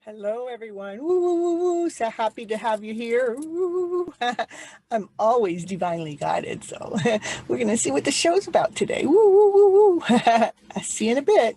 Hello, everyone. Woo, woo, woo, woo. So happy to have you here. Woo. I'm always divinely guided. So we're going to see what the show's about today. Woo, woo, woo, woo. I'll see you in a bit.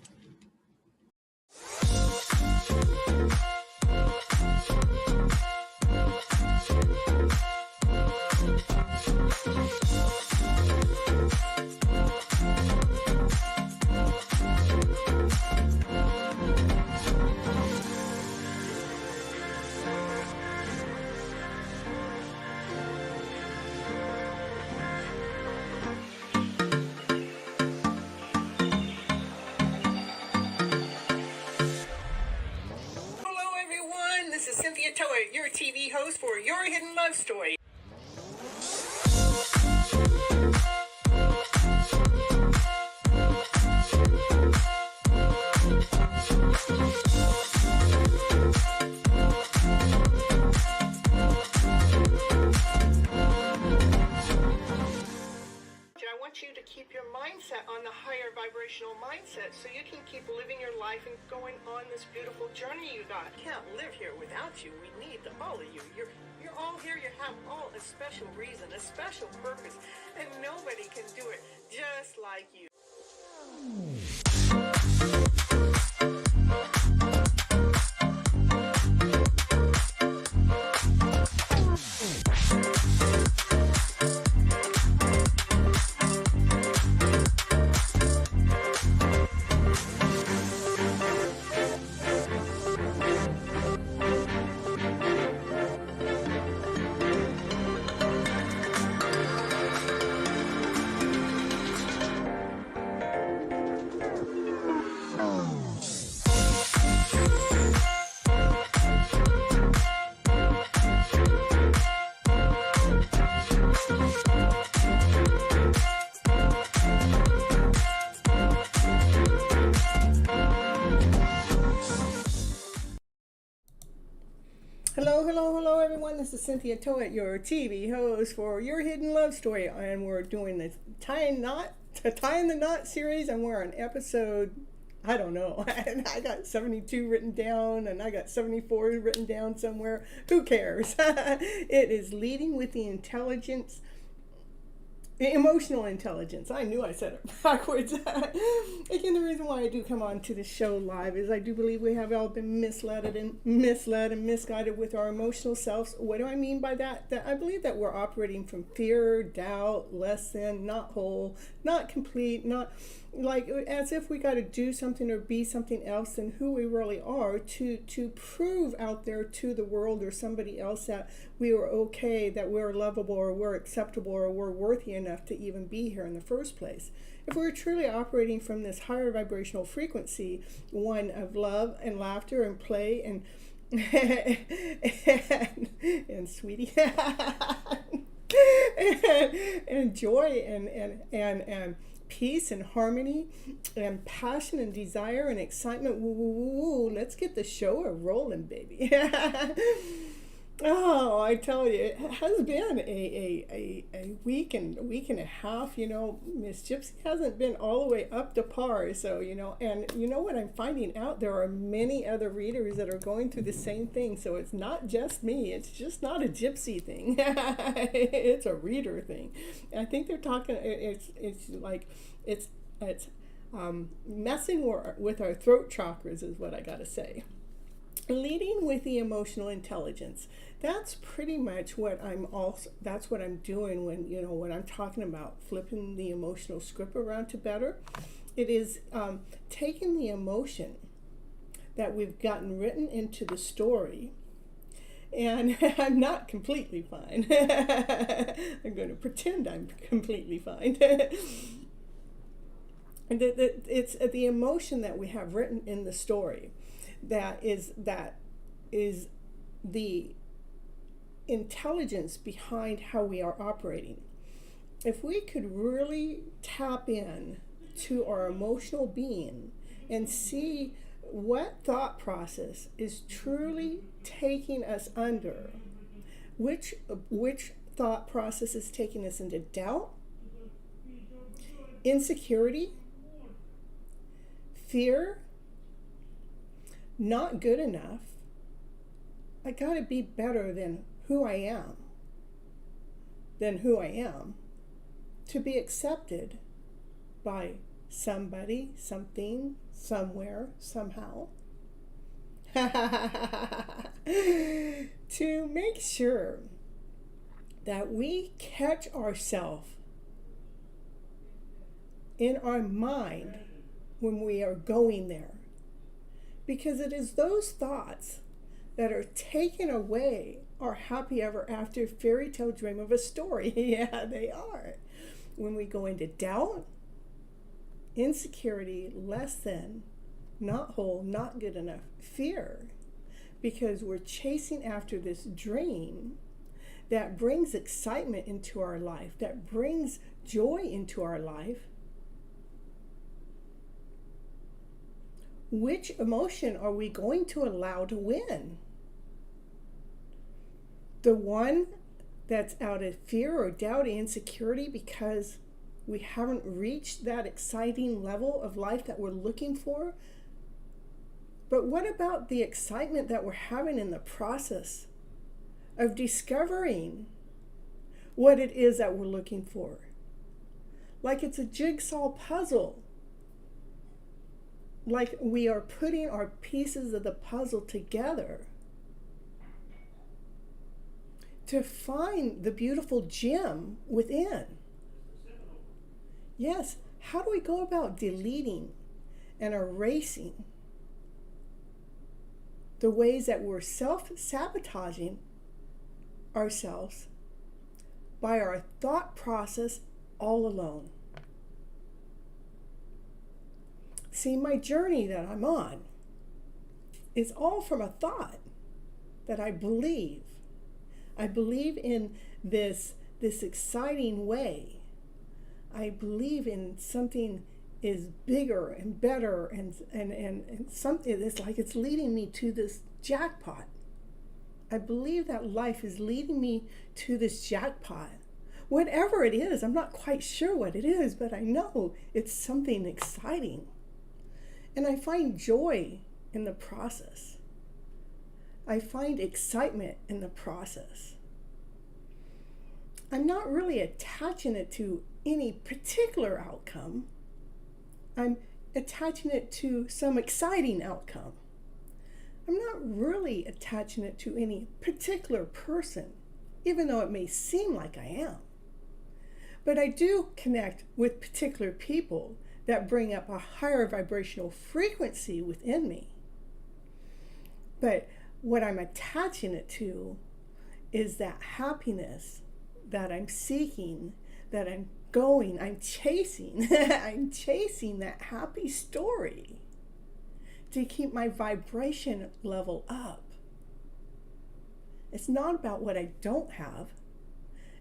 This is Cynthia Toa, your TV host for Your Hidden Love Story. I want you to keep your mindset on the higher vibrational mindset so you can keep living your life and going on this beautiful journey you got. Can't live here without you. We need all of you. You're all here. You have all a special reason, a special purpose, and nobody can do it just like you. Hello, everyone. This is Cynthia Toa, your TV host for Your Hidden Love Story, and we're doing the Tying the Knot series, and we're on episode, I don't know, I got 72 written down, and I got 74 written down somewhere. Who cares? It is leading with the emotional intelligence. I knew I said it backwards. Again, the reason why I do come on to the show live is I do believe we have all been misled and misguided with our emotional selves. What do I mean by that? That I believe that we're operating from fear, doubt, less than, not whole, not complete, not like as if we got to do something or be something else than who we really are to prove out there to the world or somebody else that we are okay, that we're lovable or we're acceptable or we're worthy enough to even be here in the first place. If we're truly operating from this higher vibrational frequency, one of love and laughter and play and and sweetie and joy and peace and harmony and passion and desire and excitement. Woo, woo, woo, woo. Let's get the show rolling, baby. Oh, I tell you, it has been a week and a half. Miss Gypsy hasn't been all the way up to par. So, and you know what I'm finding out? There are many other readers that are going through the same thing. So it's not just me. It's just not a Gypsy thing. It's a reader thing. I think they're talking, it's messing with our throat chakras is what I got to say. Leading with the emotional intelligence. That's pretty much what that's what I'm doing when I'm talking about flipping the emotional script around to better. It is taking the emotion that we've gotten written into the story, and I'm not completely fine. I'm going to pretend I'm completely fine. And it's the emotion that we have written in the story that is the intelligence behind how we are operating. If we could really tap in to our emotional being and see what thought process is truly taking us under, which thought process is taking us into doubt, insecurity, fear, not good enough, I got to be better than who I am, to be accepted by somebody, something, somewhere, somehow. To make sure that we catch ourselves in our mind when we are going there. Because it is those thoughts that are taking away our happy ever after fairy tale dream of a story. Yeah, they are. When we go into doubt, insecurity, less than, not whole, not good enough, fear, because we're chasing after this dream that brings excitement into our life, that brings joy into our life. Which emotion are we going to allow to win? The one that's out of fear or doubt, insecurity, because we haven't reached that exciting level of life that we're looking for? But what about the excitement that we're having in the process of discovering what it is that we're looking for? Like it's a jigsaw puzzle. Like we are putting our pieces of the puzzle together to find the beautiful gem within. Yes, how do we go about deleting and erasing the ways that we're self-sabotaging ourselves by our thought process all alone? See, my journey that I'm on is all from a thought that I believe. I believe in this exciting way. I believe in something is bigger and better and something, it's like it's leading me to this jackpot. I believe that life is leading me to this jackpot. Whatever it is, I'm not quite sure what it is, but I know it's something exciting. And I find joy in the process. I find excitement in the process. I'm not really attaching it to any particular outcome. I'm attaching it to some exciting outcome. I'm not really attaching it to any particular person, even though it may seem like I am. But I do connect with particular people that bring up a higher vibrational frequency within me. But what I'm attaching it to is that happiness that I'm seeking, that I'm chasing. I'm chasing that happy story to keep my vibration level up. It's not about what I don't have.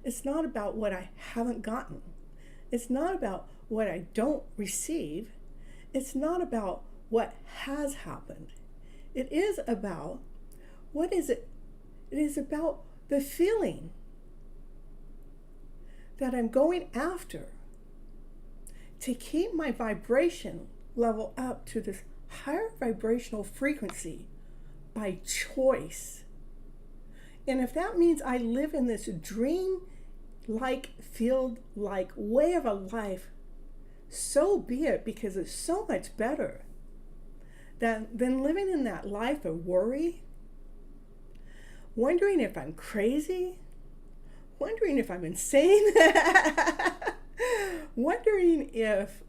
It's not about what I haven't gotten. It's not about what I don't receive. It's not about what has happened. It is about, what is it? It is about the feeling that I'm going after to keep my vibration level up to this higher vibrational frequency by choice. And if that means I live in this dream-like, field-like way of a life, so be it, because it's so much better than living in that life of worry, wondering if I'm crazy, wondering if I'm insane, wondering if,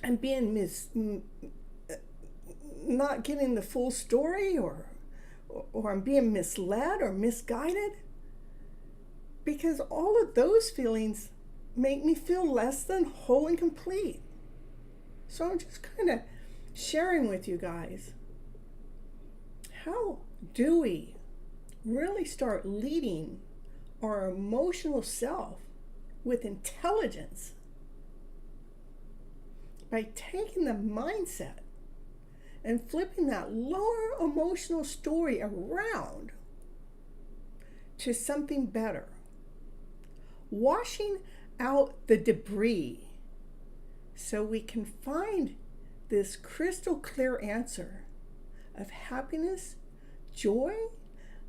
I'm being not getting the full story, or I'm being misled or misguided, because all of those feelings make me feel less than whole and complete. So I'm just kind of sharing with you guys, how do we really start leading our emotional self with intelligence by taking the mindset and flipping that lower emotional story around to something better, washing out the debris so we can find this crystal clear answer of happiness, joy,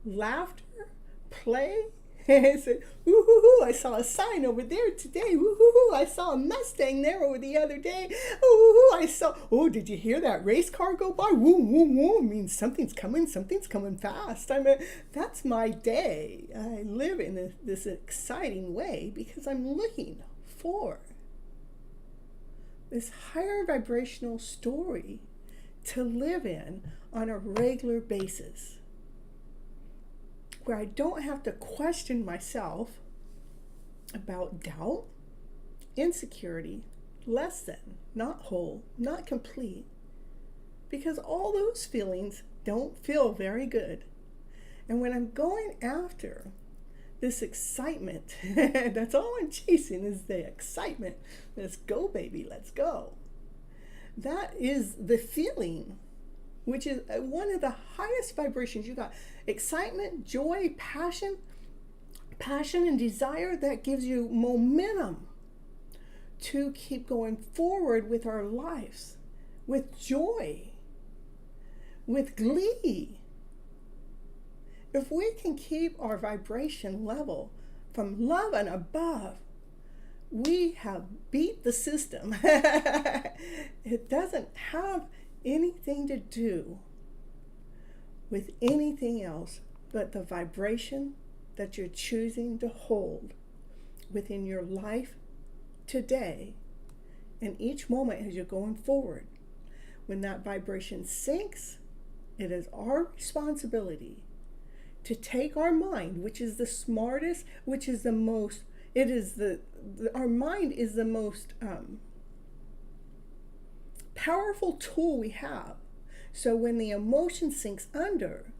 laughter, play. I said, woo-hoo-hoo, I saw a sign over there today. Woo-hoo-hoo, I saw a Mustang there over the other day. Woo-hoo-hoo, I saw, oh, did you hear that race car go by? Woo, woo, woo, means something's coming fast. I mean, that's my day. I live in this exciting way because I'm looking for this higher vibrational story to live in on a regular basis, where I don't have to question myself about doubt, insecurity, less than, not whole, not complete, because all those feelings don't feel very good. And when I'm going after this excitement, that's all I'm chasing is the excitement. Let's go, baby, let's go. That is the feeling, which is one of the highest vibrations you got. Excitement, joy, passion and desire, that gives you momentum to keep going forward with our lives, with joy, with glee. If we can keep our vibration level from love and above, we have beat the system. It doesn't have anything to do with anything else but the vibration that you're choosing to hold within your life today and each moment as you're going forward. When that vibration sinks, it is our responsibility to take our mind, which is the smartest, which is the most, it is our mind is the most powerful tool we have. So when the emotion sinks under,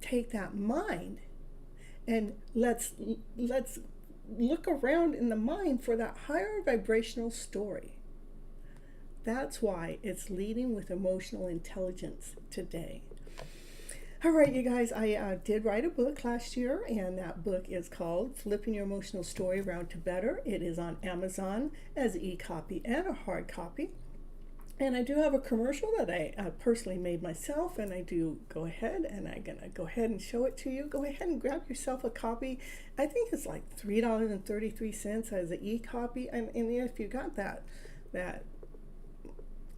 take that mind and let's look around in the mind for that higher vibrational story. That's why it's leading with emotional intelligence today. All right, you guys, I did write a book last year, and that book is called Flipping Your Emotional Story Around to Better. It is on Amazon as an e-copy and a hard copy. And I do have a commercial that I personally made myself, and I do go ahead and I'm going to go ahead and show it to you. Go ahead and grab yourself a copy. I think it's like $3.33 as an e-copy. And if you got that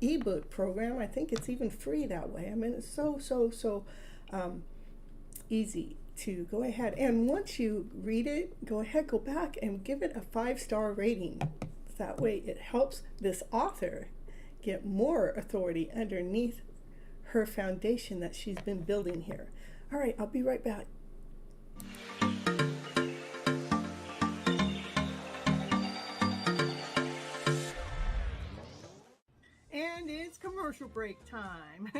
ebook program, I think it's even free that way. I mean, it's so easy to go ahead. And once you read it, go ahead, go back and give it a 5-star rating. That way it helps this author get more authority underneath her foundation that she's been building here. All right, I'll be right back. And it's commercial break time.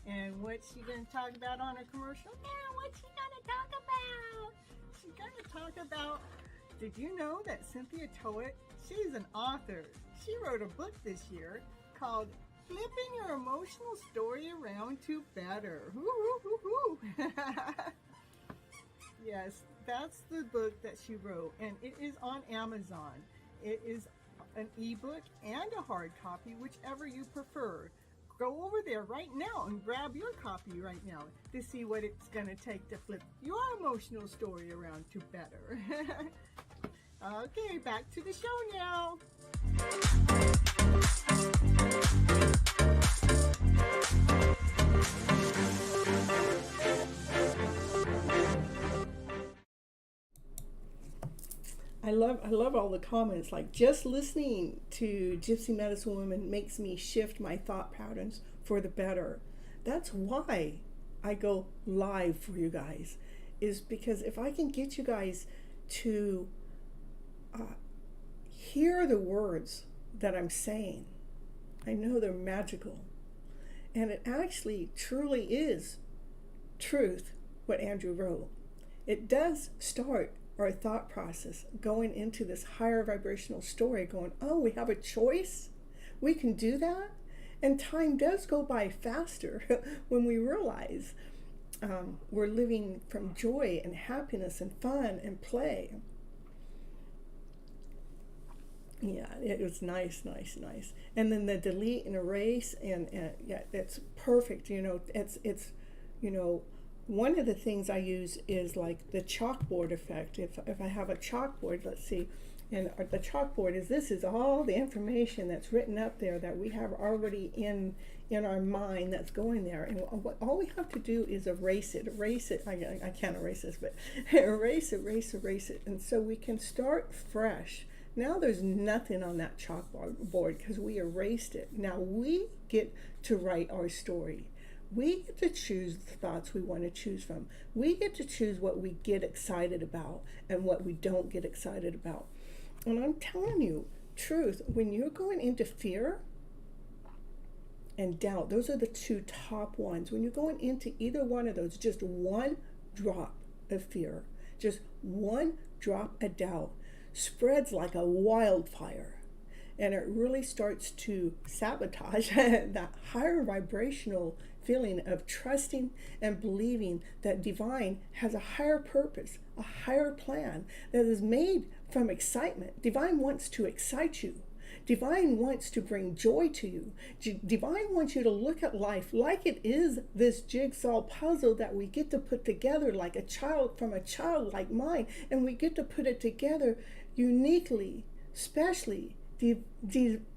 And what's she going to talk about on her commercial? Now, what's she going to talk about? She's going to talk about, did you know that Cynthia Toet, she's an author. She wrote a book this year called Flipping Your Emotional Story Around to Better. Yes, that's the book that she wrote, and it is on Amazon. It is an ebook and a hard copy, whichever you prefer. Go over there right now and grab your copy right now to see what it's going to take to flip your emotional story around to better. Okay, back to the show now. I love all the comments, like just listening to Gypsy Medicine Woman makes me shift my thought patterns for the better. That's why I go live for you guys, is because if I can get you guys to hear the words that I'm saying, I know they're magical. And it actually truly is truth, what Andrew wrote. It does start our thought process going into this higher vibrational story, going, oh, we have a choice? We can do that? And time does go by faster when we realize we're living from joy and happiness and fun and play. Yeah, it was nice. And then the delete and erase, and yeah, it's perfect. You know, it's one of the things I use is like the chalkboard effect. If I have a chalkboard, let's see, and the chalkboard this is all the information that's written up there that we have already in our mind that's going there, and all we have to do is erase it. I can't erase this, but erase it, and so we can start fresh. Now there's nothing on that chalkboard because we erased it. Now we get to write our story. We get to choose the thoughts we want to choose from. We get to choose what we get excited about and what we don't get excited about. And I'm telling you, truth, when you're going into fear and doubt, those are the two top ones. When you're going into either one of those, just one drop of fear, just one drop of doubt spreads like a wildfire. And it really starts to sabotage that higher vibrational feeling of trusting and believing that divine has a higher purpose, a higher plan that is made from excitement. Divine wants to excite you. Divine wants to bring joy to you. Divine wants you to look at life like it is this jigsaw puzzle that we get to put together like a child from a childlike mind, and we get to put it together uniquely, specially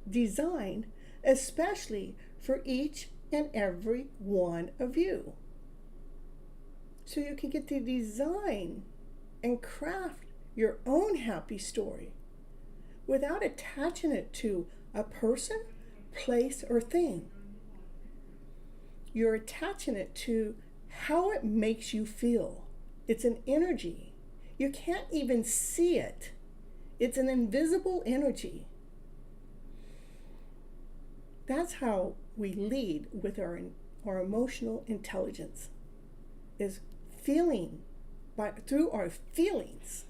designed, especially for each and every one of you. So you can get to design and craft your own happy story without attaching it to a person, place, or thing. You're attaching it to how it makes you feel. It's an energy. You can't even see it. It's an invisible energy. That's how we lead with our emotional intelligence, is feeling through our feelings.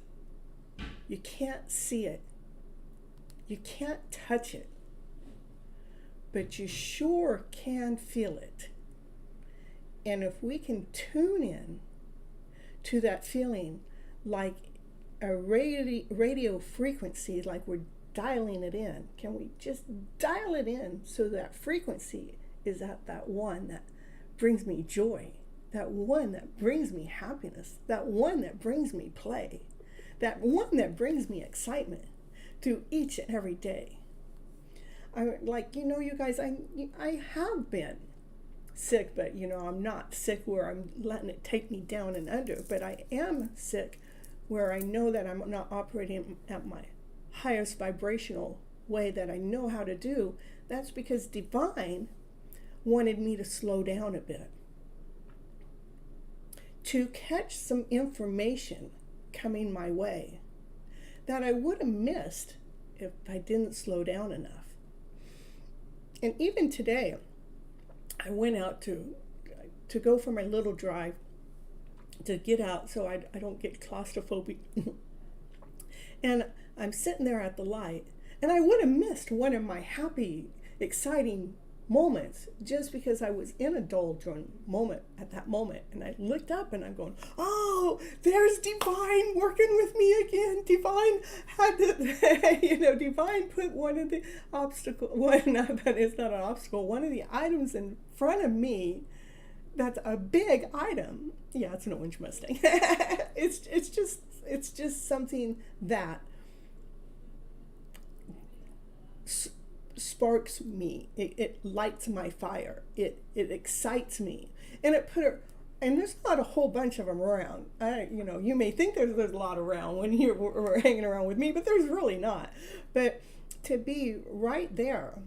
You can't see it. You can't touch it. But you sure can feel it. And if we can tune in to that feeling like a radio frequency, like we're dialing it in, can we just dial it in so that frequency is at that one that brings me joy, that one that brings me happiness, that one that brings me play, that one that brings me excitement through each and every day. You guys, I have been sick, but I'm not sick where I'm letting it take me down and under, but I am sick where I know that I'm not operating at my highest vibrational way that I know how to do. That's because divine wanted me to slow down a bit, to catch some information coming my way that I would have missed if I didn't slow down enough. And even today, I went out to go for my little drive, to get out so I don't get claustrophobic. And I'm sitting there at the light, and I would have missed one of my happy, exciting moments just because I was in a doldrum moment at that moment. And I looked up and I'm going, oh, there's divine working with me again. Divine had to, divine put one of the it's not an obstacle, one of the items in front of me that's a big item. Yeah, it's an orange Mustang. It's just something that sparks me. It lights my fire. It excites me, and and there's not a whole bunch of them around. You may think there's a lot around when you're hanging around with me, but there's really not. But to be right there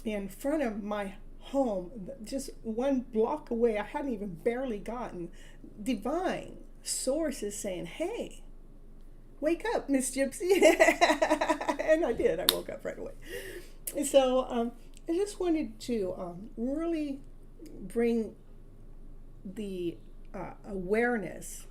in front of my home, just one block away, I hadn't even barely gotten, divine source is saying, hey, wake up, Miss Gypsy. And I did. I woke up right away. So I just wanted to really bring the awareness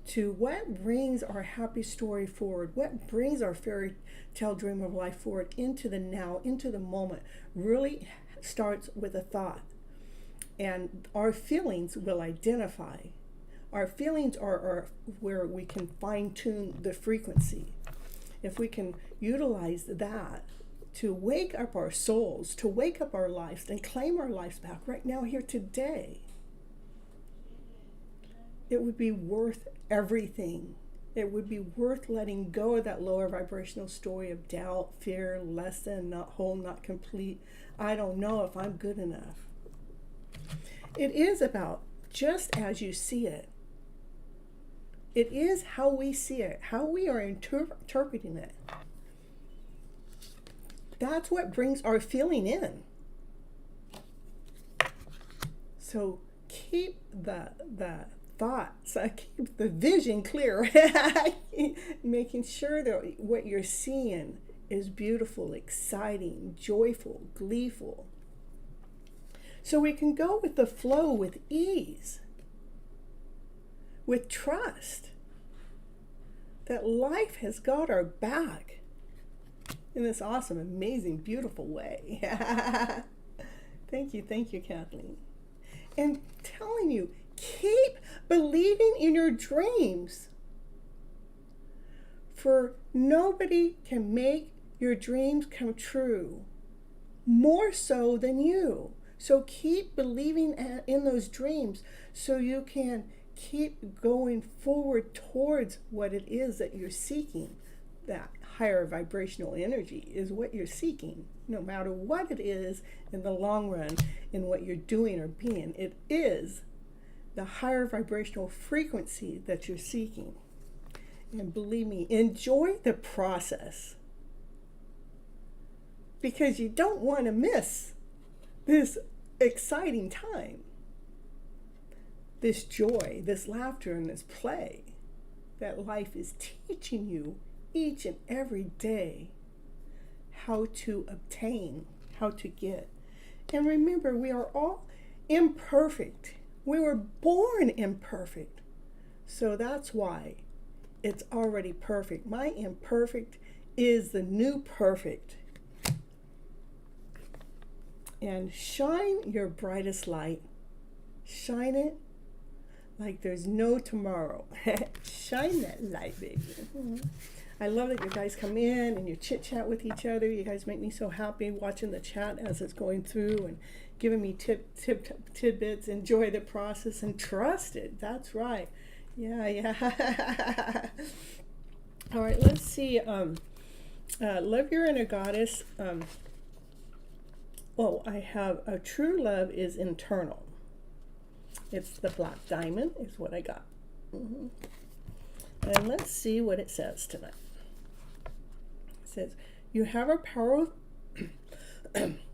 to what brings our happy story forward, what brings our fairy tale dream of life forward into the now, into the moment. Really starts with a thought. And our feelings will identify. Our feelings are where we can fine-tune the frequency. If we can utilize that to wake up our souls, to wake up our lives, and claim our lives back right now, here today, it would be worth everything. It would be worth letting go of that lower vibrational story of doubt, fear, less than, not whole, not complete. I don't know if I'm good enough. It is about just as you see it. It is how we see it, how we are interpreting it. That's what brings our feeling in. So keep the thoughts, keep the vision clear, making sure that what you're seeing is beautiful, exciting, joyful, gleeful. So we can go with the flow with ease, with trust that life has got our back in this awesome, amazing, beautiful way. Thank you, Kathleen. And telling you, keep believing in your dreams. For nobody can make your dreams come true more so than you. So keep believing in those dreams so you can keep going forward towards what it is that you're seeking. That higher vibrational energy is what you're seeking, no matter what it is in the long run in what you're doing or being. It is the higher vibrational frequency that you're seeking. And believe me, enjoy the process, because you don't want to miss this exciting time, this joy, this laughter, and this play that life is teaching you each and every day how to obtain, how to get. And remember, we are all imperfect. We were born imperfect. So that's why it's already perfect. My imperfect is the new perfect. And shine your brightest light. Shine it like there's no tomorrow. Shine that light, baby. I love that you guys come in and you chit chat with each other. You guys make me so happy watching the chat as it's going through and giving me tidbits. Enjoy the process and trust it. That's right. Yeah. All right, let's see. Love your inner goddess. I have a true love is internal. It's the black diamond is what I got. And let's see what it says tonight. It says, you have a power.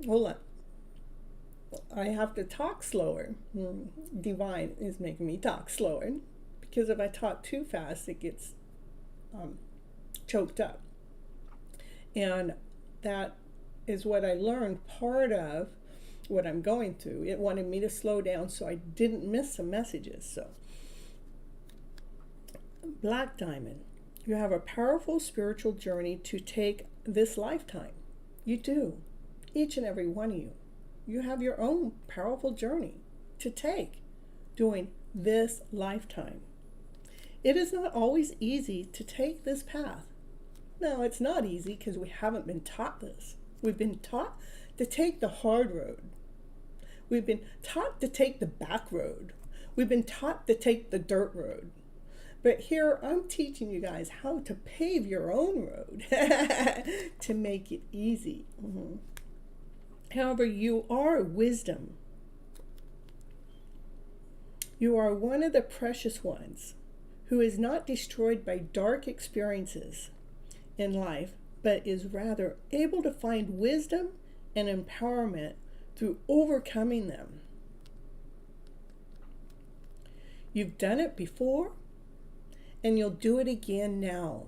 Hold on. I have to talk slower. Divine is making me talk slower, because if I talk too fast, it gets choked up. And that is what I learned, part of what I'm going through. It wanted me to slow down so I didn't miss some messages. So, Black Diamond, you have a powerful spiritual journey to take this lifetime. You do. Each and every one of you. You have your own powerful journey to take during this lifetime. It is not always easy to take this path. No, it's not easy because we haven't been taught this. We've been taught to take the hard road. We've been taught to take the back road. We've been taught to take the dirt road. But here I'm teaching you guys how to pave your own road to make it easy. However, you are wisdom. You are one of the precious ones who is not destroyed by dark experiences in life, but is rather able to find wisdom and empowerment through overcoming them. You've done it before, and you'll do it again now.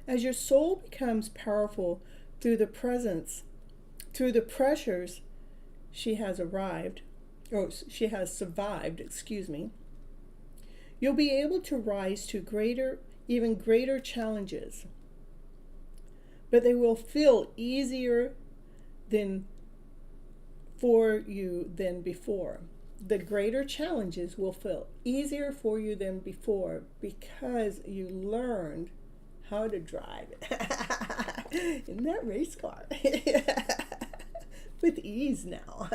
As your soul becomes powerful through the pressures she has survived, you'll be able to rise to even greater challenges. But they will feel easier for you than before. The greater challenges will feel easier for you than before because you learned how to drive in that race car with ease now.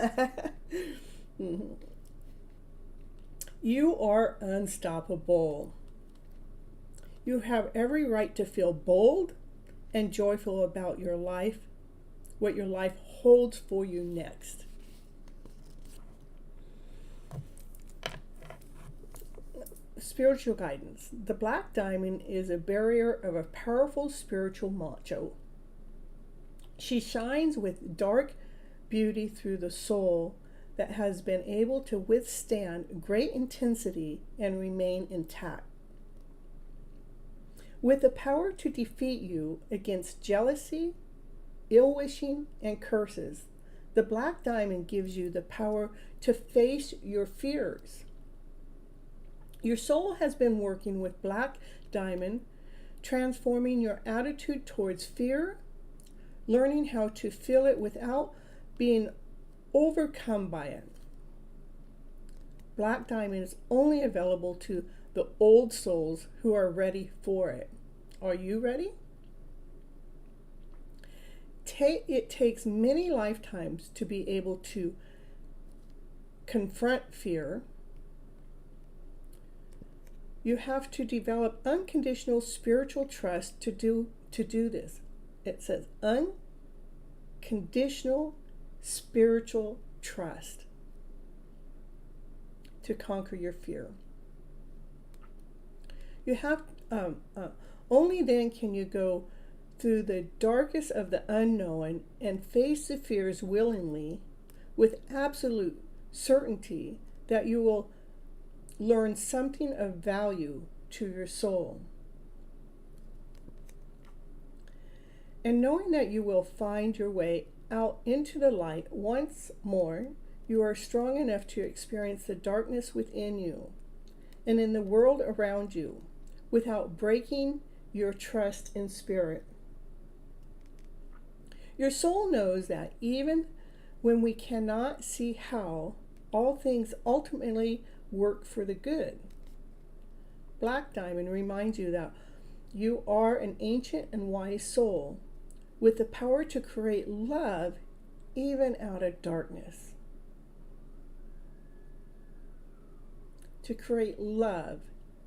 You are unstoppable. You have every right to feel bold and joyful about your life, what your life holds for you next. Spiritual guidance. The black diamond is a barrier of a powerful spiritual macho. She shines with dark beauty through the soul that has been able to withstand great intensity and remain intact. With the power to defeat you against jealousy, ill-wishing, and curses, the black diamond gives you the power to face your fears. Your soul has been working with black diamond, transforming your attitude towards fear, learning how to feel it without being overcome by it. Black diamond is only available to the old souls who are ready for it. Are you ready? It takes many lifetimes to be able to confront fear. You have to develop unconditional spiritual trust to do this. It says unconditional spiritual trust to conquer your fear. You have only then can you go through the darkest of the unknown and face the fears willingly, with absolute certainty that you will learn something of value to your soul. And knowing that you will find your way out into the light once more, you are strong enough to experience the darkness within you and in the world around you without breaking your trust in spirit. Your soul knows that even when we cannot see how, all things ultimately work for the good. Black diamond reminds you that you are an ancient and wise soul with the power to create love even out of darkness. To create love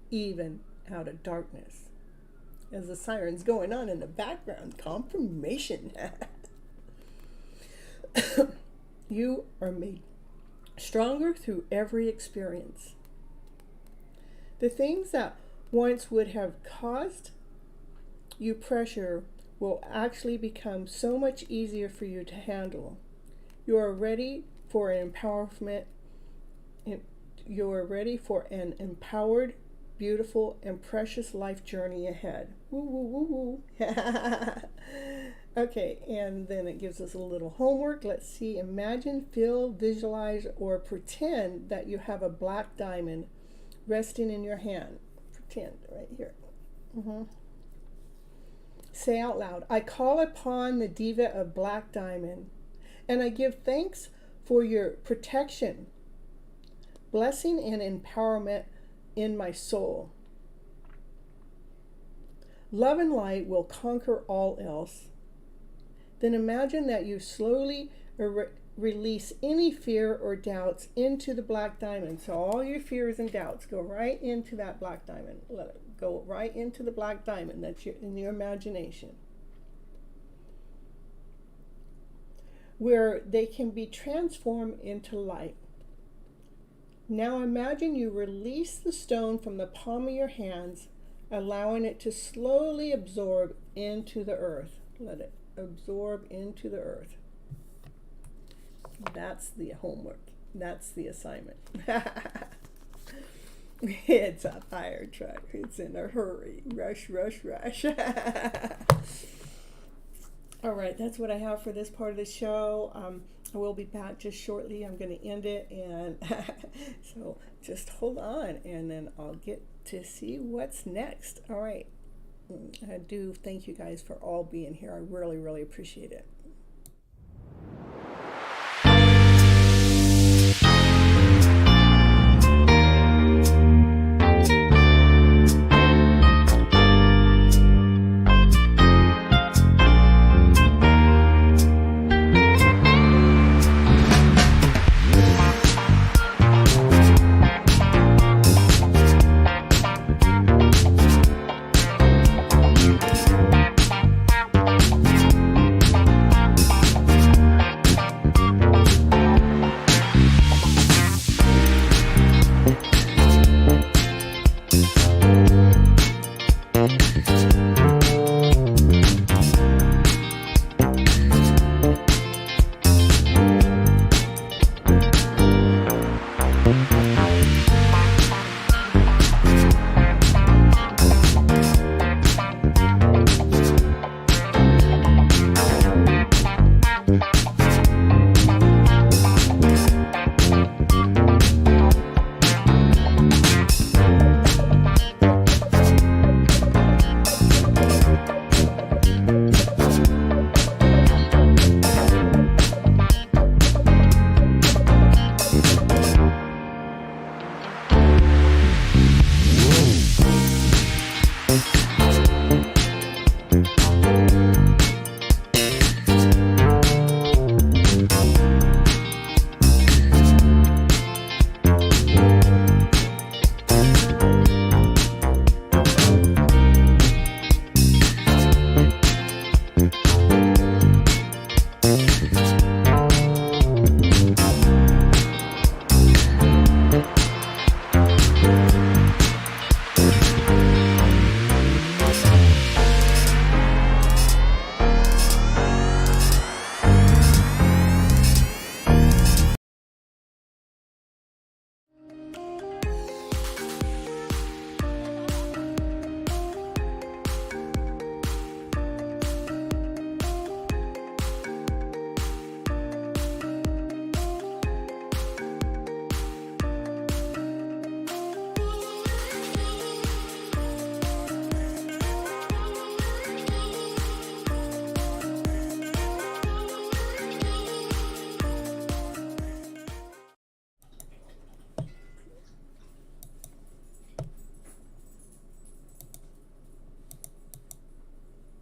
even out of darkness. As the siren's going on in the background, confirmation. You are made stronger through every experience. The things that once would have caused you pressure will actually become so much easier for you to handle. You are ready for an empowerment. You are ready for an empowered, beautiful, and precious life journey ahead. Woo, woo, woo, woo. Okay, and then it gives us a little homework. Let's see. Imagine, feel, visualize, or pretend that you have a black diamond resting in your hand. Pretend right here. Say out loud, I call upon the diva of black diamond, and I give thanks for your protection, blessing, and empowerment in my soul. Love and light will conquer all else. Then imagine that you slowly release any fear or doubts into the black diamond. So all your fears and doubts go right into that black diamond. Let it go right into the black diamond that's in your imagination, where they can be transformed into light. Now imagine you release the stone from the palm of your hands, allowing it to slowly absorb into the earth. Let it absorb into the earth. That's the homework. That's the assignment. It's a fire truck. It's in a hurry. Rush, rush, rush. All right, that's what I have for this part of the show. I will be back just shortly. I'm going to end it, and so just hold on, and then I'll get to see what's next. All right. I do thank you guys for all being here. I really, really appreciate it.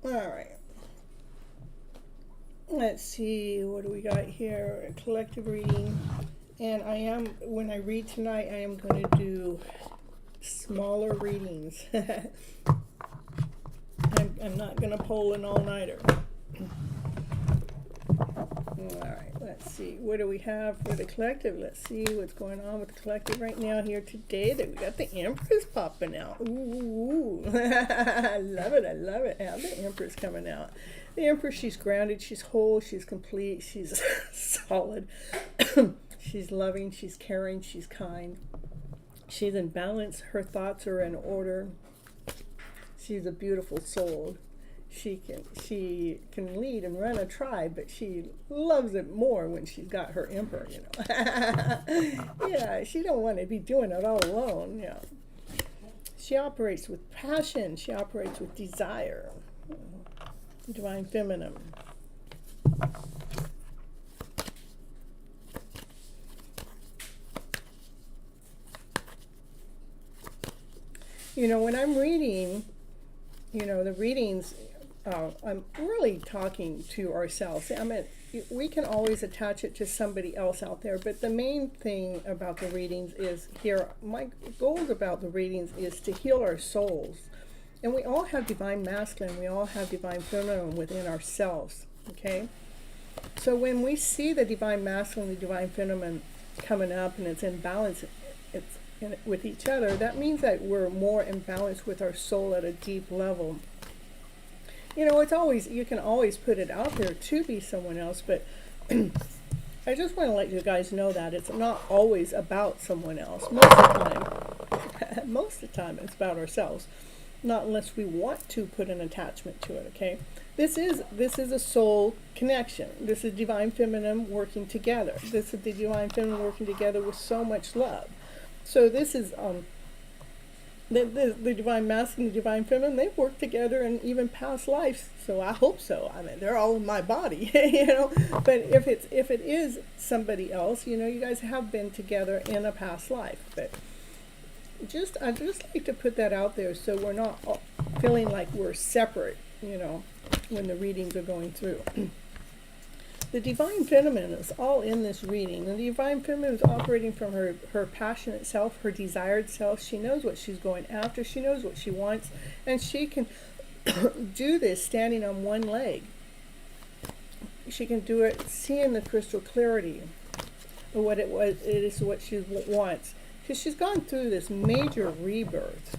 All right. Let's see, what do we got here? A collective reading. And when I read tonight, I am going to do smaller readings. I'm not going to pull an all-nighter. All right, let's see. What do we have for the collective? Let's see what's going on with the collective right now here today. That we got the Empress popping out. Ooh, I love it. I love it. Have the Empress coming out. The Empress, she's grounded, she's whole, she's complete, she's solid. She's loving, she's caring, she's kind. She's in balance. Her thoughts are in order. She's a beautiful soul. She can lead and run a tribe, but she loves it more when she's got her emperor, you know. Yeah, she don't want to be doing it all alone, you know. She operates with passion. She operates with desire. Divine Feminine. You know, when I'm reading, you know, the readings, I'm really talking to ourselves. I mean, we can always attach it to somebody else out there, but the main thing about the readings is here, my goals about the readings is to heal our souls. And we all have divine masculine, we all have divine feminine within ourselves, okay? So when we see the divine masculine, the divine feminine coming up and it's in balance with each other, that means that we're more in balance with our soul at a deep level. You know, it's always, you can always put it out there to be someone else, but I just want to let you guys know that it's not always about someone else. Most of the time it's about ourselves. Not unless we want to put an attachment to it, okay? This is a soul connection. This is divine feminine working together. This is the divine feminine working together with so much love. So this is the divine masculine, the divine feminine. They've worked together in even past lives. So I hope so. I mean, they're all in my body, you know. But if it is somebody else, you know, you guys have been together in a past life. But I just like to put that out there so we're not feeling like we're separate, you know, when the readings are going through. The divine feminine is all in this reading. The divine feminine is operating from her passionate self, her desired self. She knows what she's going after. She knows what she wants, and she can do this standing on one leg. She can do it seeing the crystal clarity of what it is what she wants. Because she's gone through this major rebirth.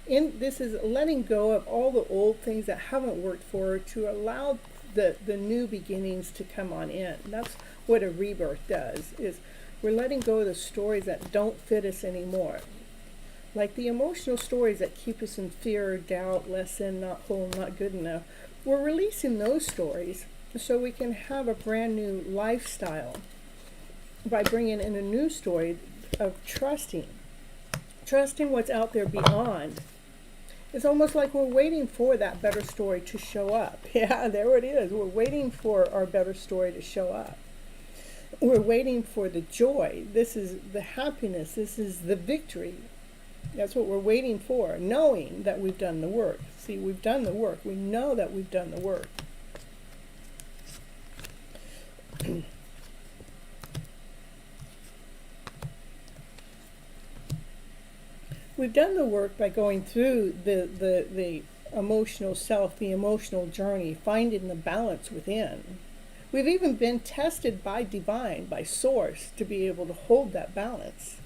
This is letting go of all the old things that haven't worked for her to allow the new beginnings to come on in. That's what a rebirth does, is we're letting go of the stories that don't fit us anymore. Like the emotional stories that keep us in fear, doubt, less than, not whole, not good enough. We're releasing those stories so we can have a brand new lifestyle by bringing in a new story of trusting what's out there beyond. It's almost like we're waiting for that better story to show up. Yeah, there it is. We're waiting for our better story to show up. We're waiting for the joy. This is the happiness. This is the victory. That's what we're waiting for, knowing that we've done the work. See, we've done the work. We know that we've done the work. We've done the work by going through the emotional self, the emotional journey, finding the balance within. We've even been tested by divine, by source, to be able to hold that balance.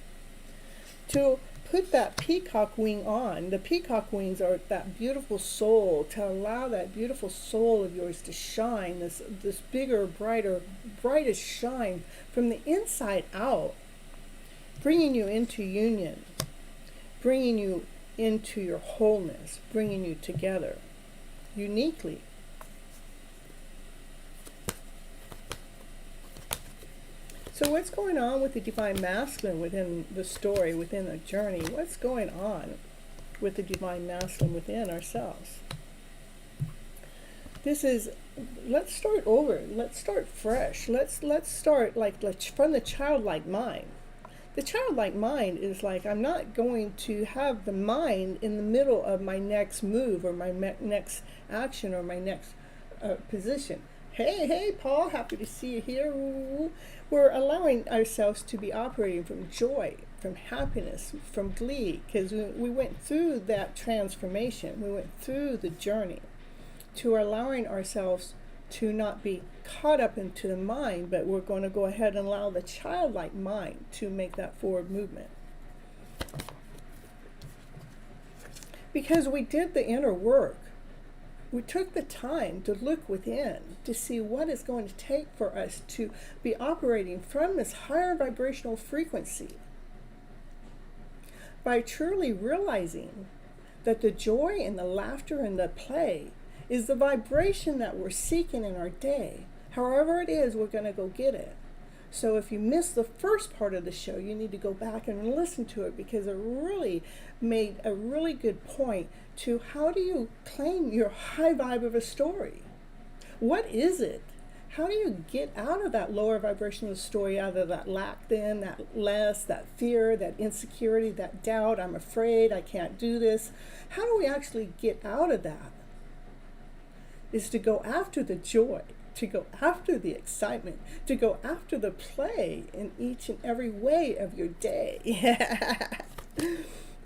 To put that peacock wing on. The peacock wings are that beautiful soul, to allow that beautiful soul of yours to shine, this bigger, brighter, brightest shine from the inside out, bringing you into union, bringing you into your wholeness, bringing you together uniquely. So what's going on with the divine masculine within the story, within the journey? What's going on with the divine masculine within ourselves? This is, let's start over. Let's start fresh. Let's start from the childlike mind. The childlike mind is like, I'm not going to have the mind in the middle of my next move or my next action or my next position. Hey, Paul, happy to see you here. We're allowing ourselves to be operating from joy, from happiness, from glee, because we went through that transformation. We went through the journey to allowing ourselves to not be caught up into the mind, but we're going to go ahead and allow the childlike mind to make that forward movement. Because we did the inner work. We took the time to look within to see what it's going to take for us to be operating from this higher vibrational frequency. By truly realizing that the joy and the laughter and the play is the vibration that we're seeking in our day. However it is, we're going to go get it. So if you missed the first part of the show, you need to go back and listen to it, because it really made a really good point to how do you claim your high vibe of a story? What is it? How do you get out of that lower vibrational story, out of that lack then, that less, that fear, that insecurity, that doubt, I'm afraid, I can't do this? How do we actually get out of that? Is to go after the joy, to go after the excitement, to go after the play in each and every way of your day.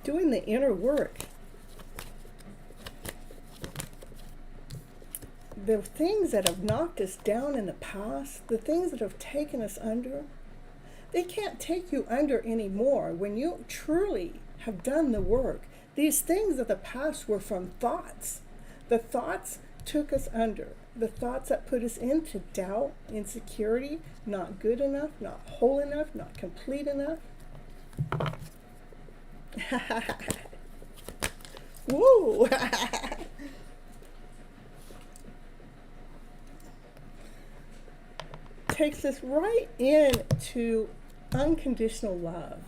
Doing the inner work. The things that have knocked us down in the past, the things that have taken us under, they can't take you under anymore when you truly have done the work. These things of the past were from thoughts. The thoughts took us under. The thoughts that put us into doubt, insecurity, not good enough, not whole enough, not complete enough. Woo! Takes us right into unconditional love.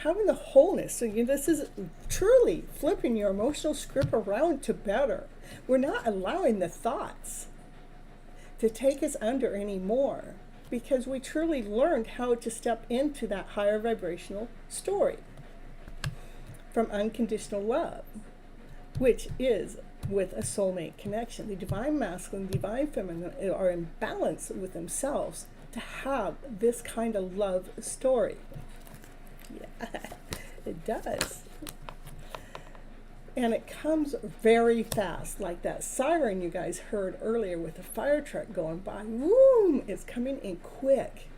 Having the wholeness. So this is truly flipping your emotional script around to better. We're not allowing the thoughts to take us under anymore, because we truly learned how to step into that higher vibrational story from unconditional love, which is with a soulmate connection. The divine masculine, divine feminine are in balance with themselves to have this kind of love story. Yeah, it does. And it comes very fast, like that siren you guys heard earlier with the fire truck going by. Boom! It's coming in quick.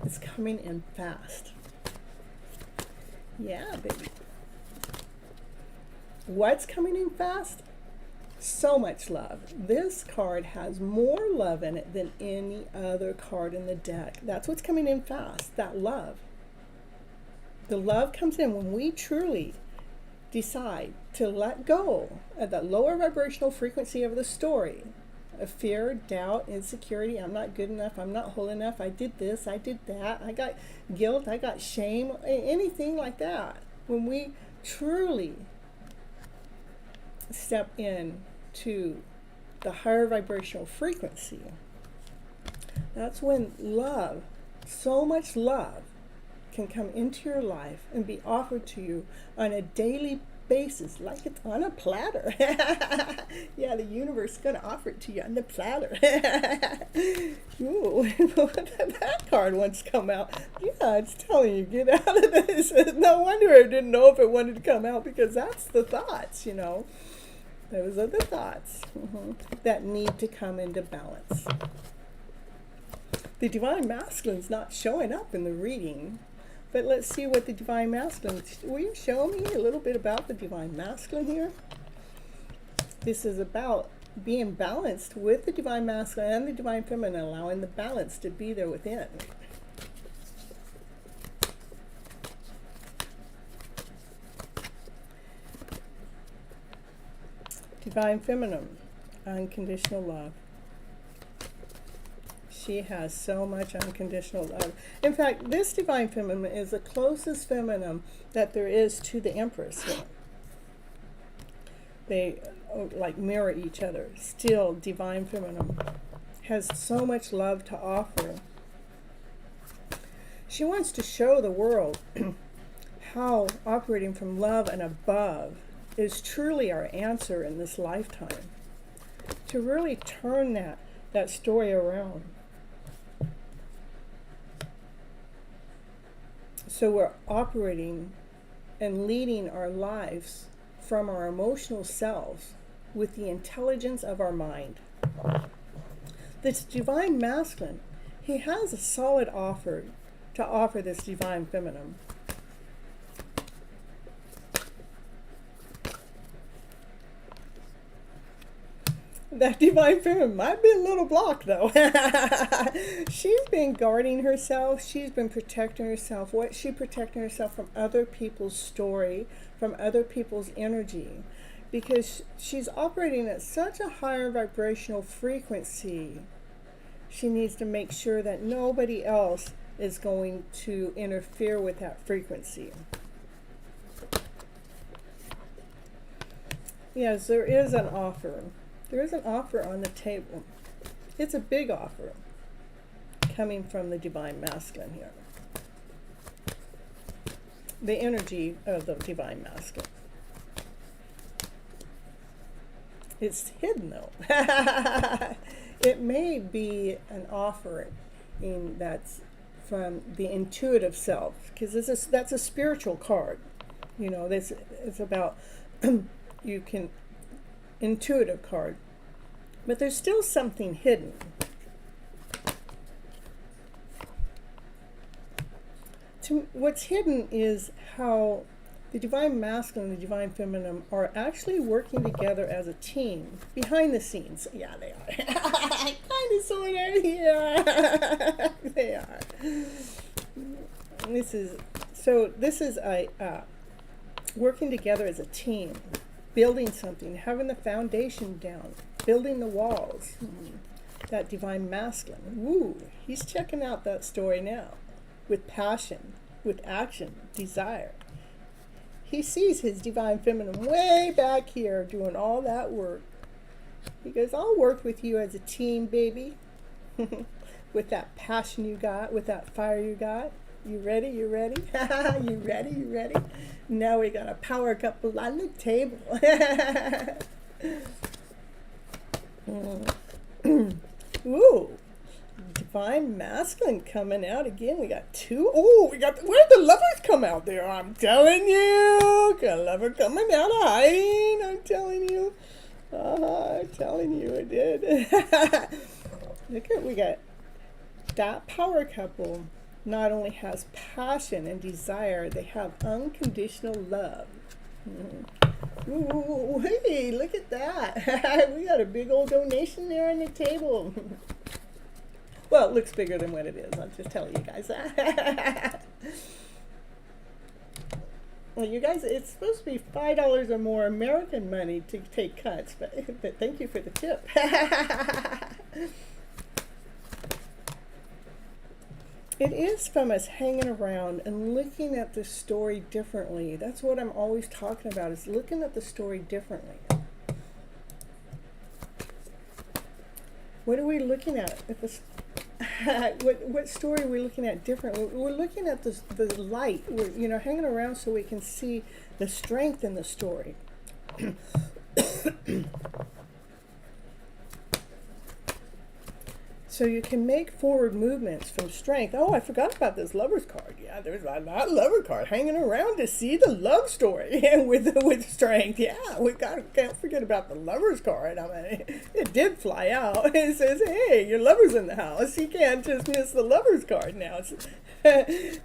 It's coming in fast. Yeah, baby. What's coming in fast? So much love. This card has more love in it than any other card in the deck. That's what's coming in fast, that love. The love comes in when we truly decide to let go of that lower vibrational frequency of the story of fear, doubt, insecurity. I'm not good enough. I'm not whole enough. I did this. I did that. I got guilt. I got shame. Anything like that. When we truly step in to the higher vibrational frequency, that's when love, so much love, can come into your life and be offered to you on a daily basis, like it's on a platter. Yeah, the universe is going to offer it to you on the platter. Ooh, that card wants to come out. Yeah, it's telling you, get out of this. No wonder I didn't know if it wanted to come out, because that's the thoughts, you know. Those are the thoughts that need to come into balance. The divine masculine's not showing up in the reading. But let's see what the divine masculine, will you show me a little bit about the divine masculine here? This is about being balanced with the divine masculine and the divine feminine, allowing the balance to be there within. Divine feminine, unconditional love. She has so much unconditional love. In fact, this divine feminine is the closest feminine that there is to the Empress here. They like mirror each other. Still, divine feminine has so much love to offer. She wants to show the world how operating from love and above is truly our answer in this lifetime. To really turn that story around. So we're operating and leading our lives from our emotional selves with the intelligence of our mind. This divine masculine, he has a solid offer to offer this divine feminine. That divine feminine might be a little blocked though. She's been guarding herself. She's been protecting herself. What she protecting herself from other people's story, from other people's energy, because she's operating at such a higher vibrational frequency. She needs to make sure that nobody else is going to interfere with that frequency. Yes, there is an offer. There is an offer on the table. It's a big offer coming from the divine masculine here. The energy of the divine masculine. It's hidden though. It may be an offering that's from the intuitive self, because that's a spiritual card. You know, it's about you can intuitive card, but there's still something hidden. What's hidden is how the divine masculine and the divine feminine are actually working together as a team behind the scenes. Yeah, they are. Kind of, sort of. Yeah, they are. This is a working together as a team, building something, having the foundation down, building the walls. That divine masculine. Woo! He's checking out that story now, with passion, with action, desire. He sees his divine feminine way back here doing all that work. He goes, I'll work with you as a team, baby. With that passion you got, with that fire you got. You ready? You ready? You ready? You ready? Now we got a power couple on the table. Ooh. Divine masculine coming out again. We got two. Oh, where'd the lovers come out there? I'm telling you. Got a lover coming out of hiding. I'm telling you. I'm telling you it did. Look at, we got that power couple. Not only has passion and desire, they have unconditional love. Ooh, hey, look at that. We got a big old donation there on the table. Well, it looks bigger than what it is. I'm just telling you guys that. Well, you guys, it's supposed to be $5 or more American money to take cuts, but thank you for the tip. It is from us hanging around and looking at the story differently. That's what I'm always talking about, is looking at the story differently. What are we looking at? What story are we looking at differently? We're looking at the light. We're hanging around so we can see the strength in the story. So you can make forward movements from strength. Oh, I forgot about this lover's card. Yeah, there's that lover card hanging around to see the love story with strength. Yeah, can't forget about the lover's card. I mean, it did fly out. It says, hey, your lover's in the house. You can't just miss the lover's card now.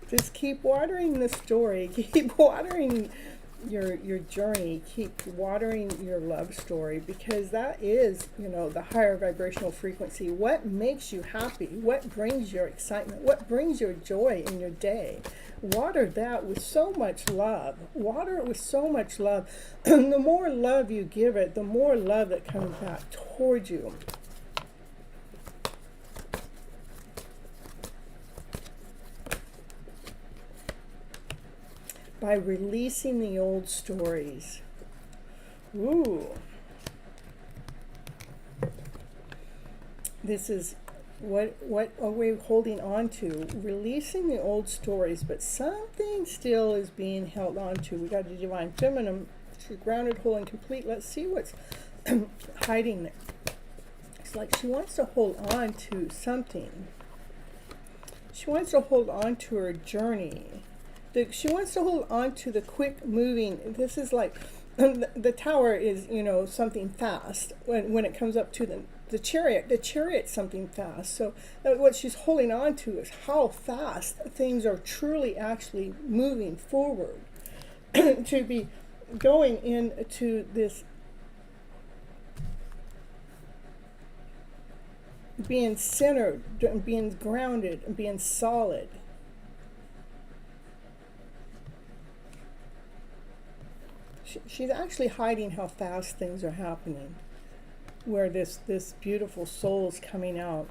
Just keep watering the story. Keep watering your journey. Keep watering your love story, because that is, the higher vibrational frequency. What makes you happy? What brings your excitement? What brings your joy in your day? Water that with so much love. Water it with so much love. The more love you give it, the more love that comes back towards you. By releasing the old stories. Ooh. This is What are we holding on to? Releasing the old stories, but something still is being held on to. We got the divine feminine. She's grounded, whole, and complete. Let's see what's hiding there. It's like she wants to hold on to something. She wants to hold on to her journey. She wants to hold on to the quick moving. This is like the tower is, something fast when it comes up to the chariot. The chariot's something fast. So what she's holding on to is how fast things are truly actually moving forward to be going into this being centered, being grounded, and being solid. She's actually hiding how fast things are happening, where this beautiful soul is coming out,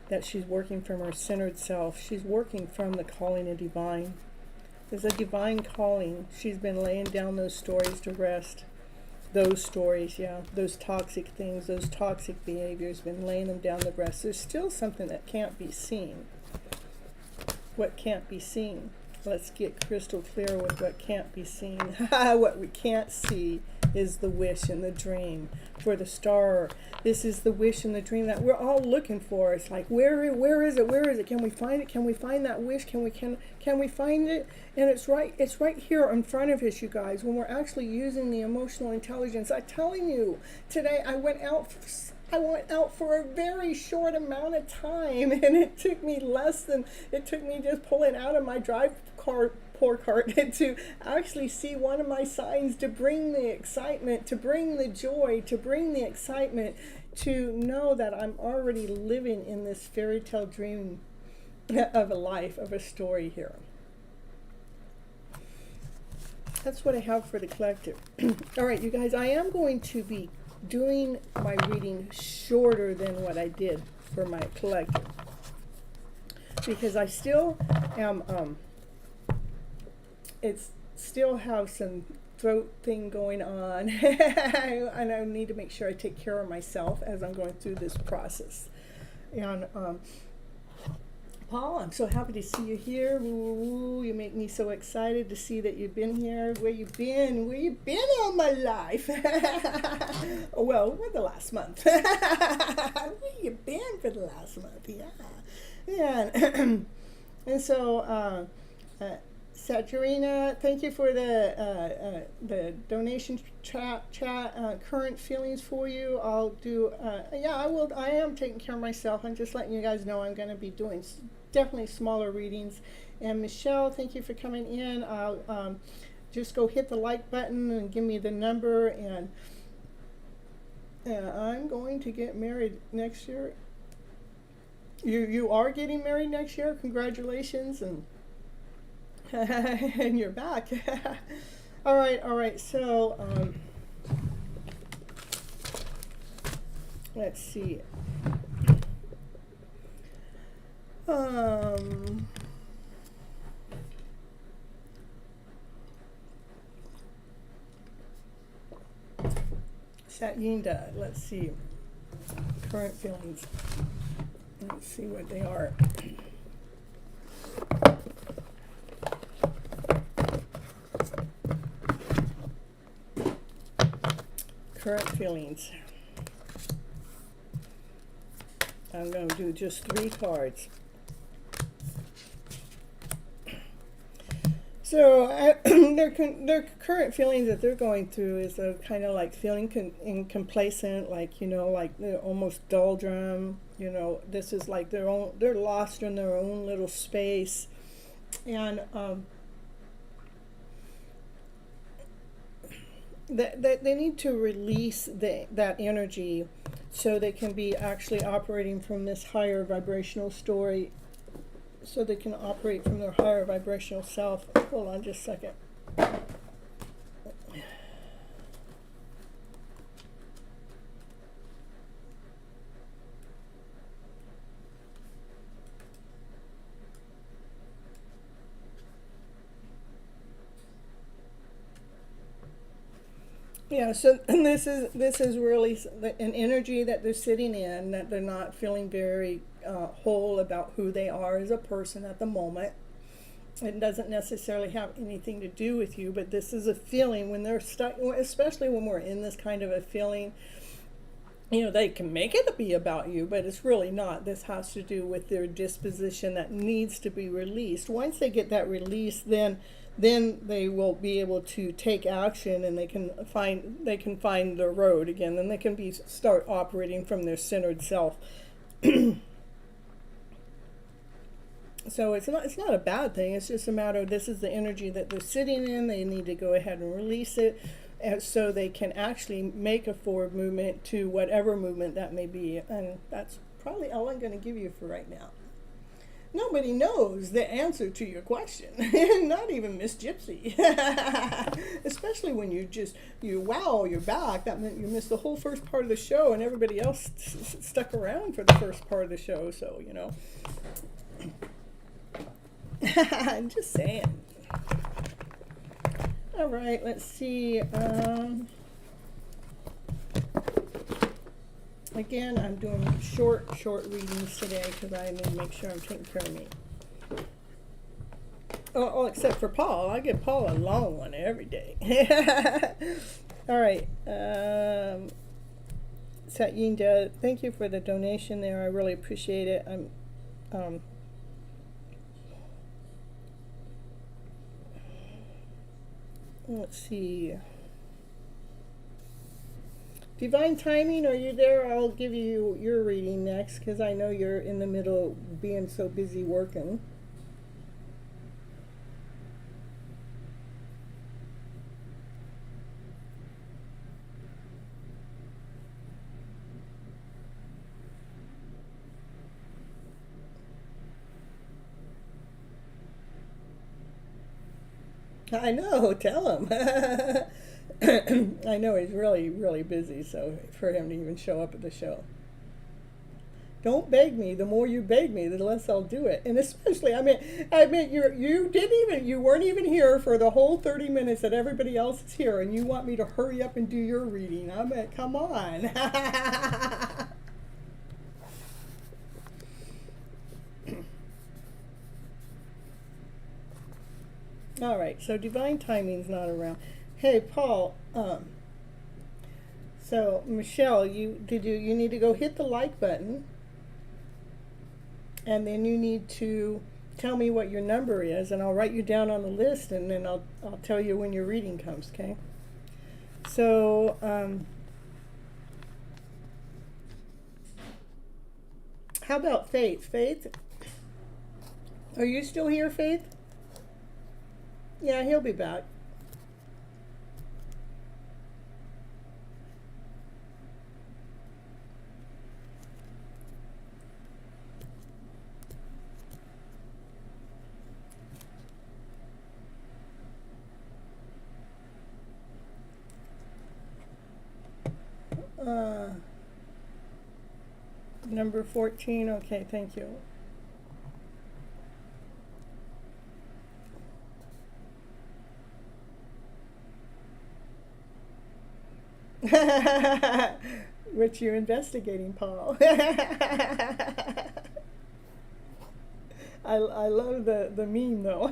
that she's working from her centered self. She's working from the calling of divine. There's a divine calling. She's been laying down those stories to rest. Those stories, yeah, those toxic things, those toxic behaviors, been laying them down to rest. There's still something that can't be seen. What can't be seen? Let's get crystal clear with what can't be seen. What we can't see is the wish and the dream. For the star, this is the wish and the dream that we're all looking for. It's like, where is it? Where is it? Can we find it? Can we find that wish? Can we find it? And it's right here in front of us, you guys, when we're actually using the emotional intelligence. I'm telling you, today I went out for a very short amount of time, and it took me just pulling out of my pour cart to actually see one of my signs, to bring the excitement, to bring the joy, to bring the excitement, to know that I'm already living in this fairy tale dream of a life, of a story here. That's what I have for the collective. All right, you guys, I am going to be doing my reading shorter than what I did for my collective, because I still am still have some throat thing going on and I need to make sure I take care of myself as I'm going through this process. And Paul, I'm so happy to see you here. Ooh, you make me so excited to see that you've been here. Where you been? Where you been all my life? Well, for the last month. Where you been for the last month? Yeah. And so, Saturina, thank you for the donation chat. Current feelings for you. I'll do. I am taking care of myself. I'm just letting you guys know I'm going to be doing definitely smaller readings. And Michelle, thank you for coming in. I'll just go hit the like button and give me the number. And I'm going to get married next year. You are getting married next year. Congratulations, and and you're back. All right. So let's see. Satyinda, let's see. Current feelings. Let's see what they are. Current feelings. I'm going to do just 3 cards. So their current feelings that they're going through is kind of like feeling complacent, like like they're almost doldrum. This is like they're lost in their own little space, and that they need to release that energy so they can be actually operating from this higher vibrational story, so they can operate from their higher vibrational self. Hold on just a second. Yeah, so this is really an energy that they're sitting in, that they're not feeling very whole about who they are as a person at the moment. It doesn't necessarily have anything to do with you, but this is a feeling when they're stuck, especially when we're in this kind of a feeling. You know, they can make it be about you, but it's really not. This has to do with their disposition that needs to be released. Once they get that release, then they will be able to take action, and they can find their road again. Then they can start operating from their centered self. So it's not a bad thing. It's just a matter of, this is the energy that they're sitting in. They need to go ahead and release it, so they can actually make a forward movement to whatever movement that may be. And that's probably all I'm going to give you for right now. Nobody knows the answer to your question, not even Miss Gypsy. Especially when you're back. That meant you missed the whole first part of the show, and everybody else stuck around for the first part of the show. So, you know. I'm just saying. All right, let's see. Again, I'm doing short readings today because I need to make sure I'm taking care of me. Oh, except for Paul. I give Paul a long one every day. All right. Satyinda, thank you for the donation there. I really appreciate it. Let's see. Divine Timing, are you there? I'll give you your reading next because I know you're in the middle of being so busy working. I know, tell him. I know he's really, really busy, so for him to even show up at the show. Don't beg me. The more you beg me, the less I'll do it. And especially, I mean, you weren't even here for the whole 30 minutes that everybody else is here, and you want me to hurry up and do your reading. I mean, come on. All right, so Divine Timing's not around. Hey, Paul, so Michelle, you need to go hit the like button, and then you need to tell me what your number is, and I'll write you down on the list, and then I'll tell you when your reading comes, okay? So, how about Faith? Faith, are you still here, Faith? Yeah, he'll be back. Number 14, okay, thank you. What you investigating, Paul? I love the meme though.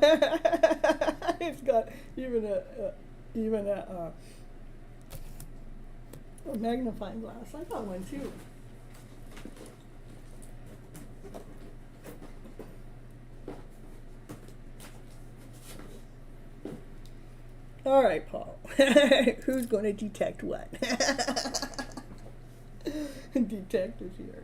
It's got even a magnifying glass. I got one too. All right, Paul. Who's going to detect what? Detective here.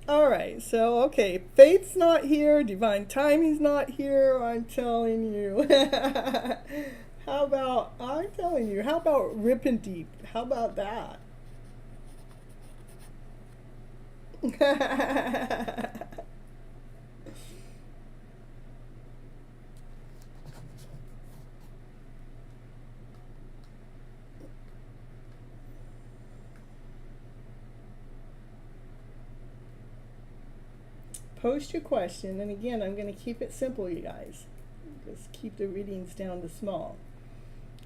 All right, so, okay, Faith's not here, Divine Timing's not here, I'm telling you. How about Rip and Deep? How about that? Post your question, and again, I'm going to keep it simple, you guys. Just keep the readings down to small.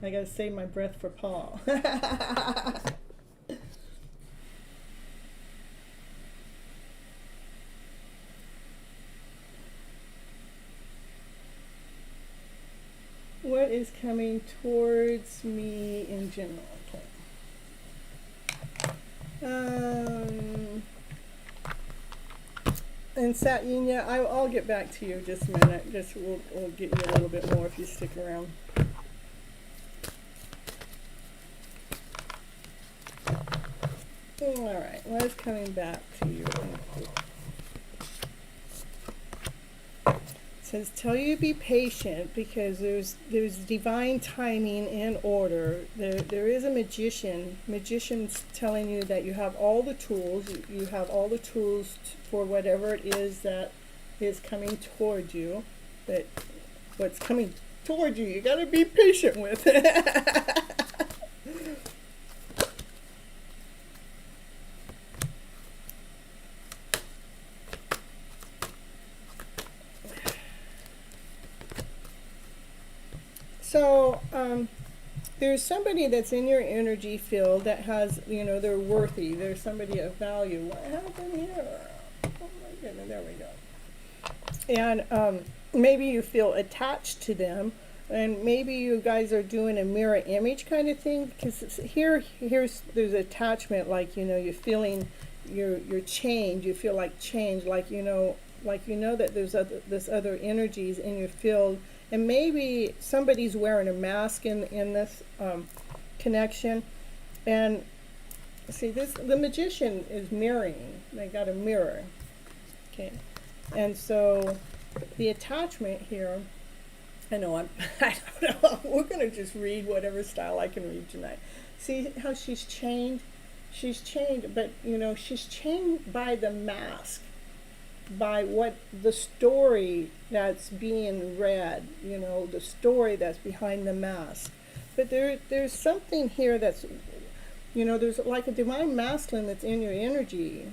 I got to save my breath for Paul. is coming towards me in general? Okay. And Satyenya, I'll get back to you just a minute. Just we'll get you a little bit more if you stick around. All right, what is coming back to you? It says, tell you to be patient because there's divine timing and order. There is a magician. Magician's telling you that you have all the tools. You have all the tools for whatever it is that is coming toward you. But what's coming toward you got to be patient with. So, there's somebody that's in your energy field that has, they're worthy. There's somebody of value. What happened here? Oh my goodness, there we go. And maybe you feel attached to them, and maybe you guys are doing a mirror image kind of thing, because there's attachment, like, you're feeling your change. You feel like change, like, that there's this other energies in your field. And maybe somebody's wearing a mask in this connection. And see, the magician is mirroring. They got a mirror. Okay. And so the attachment here, I don't know. We're going to just read whatever style I can read tonight. See how she's chained? She's chained, but, she's chained by the mask. By what the story that's being read, the story that's behind the mask. But there's something here that's, there's like a divine masculine that's in your energy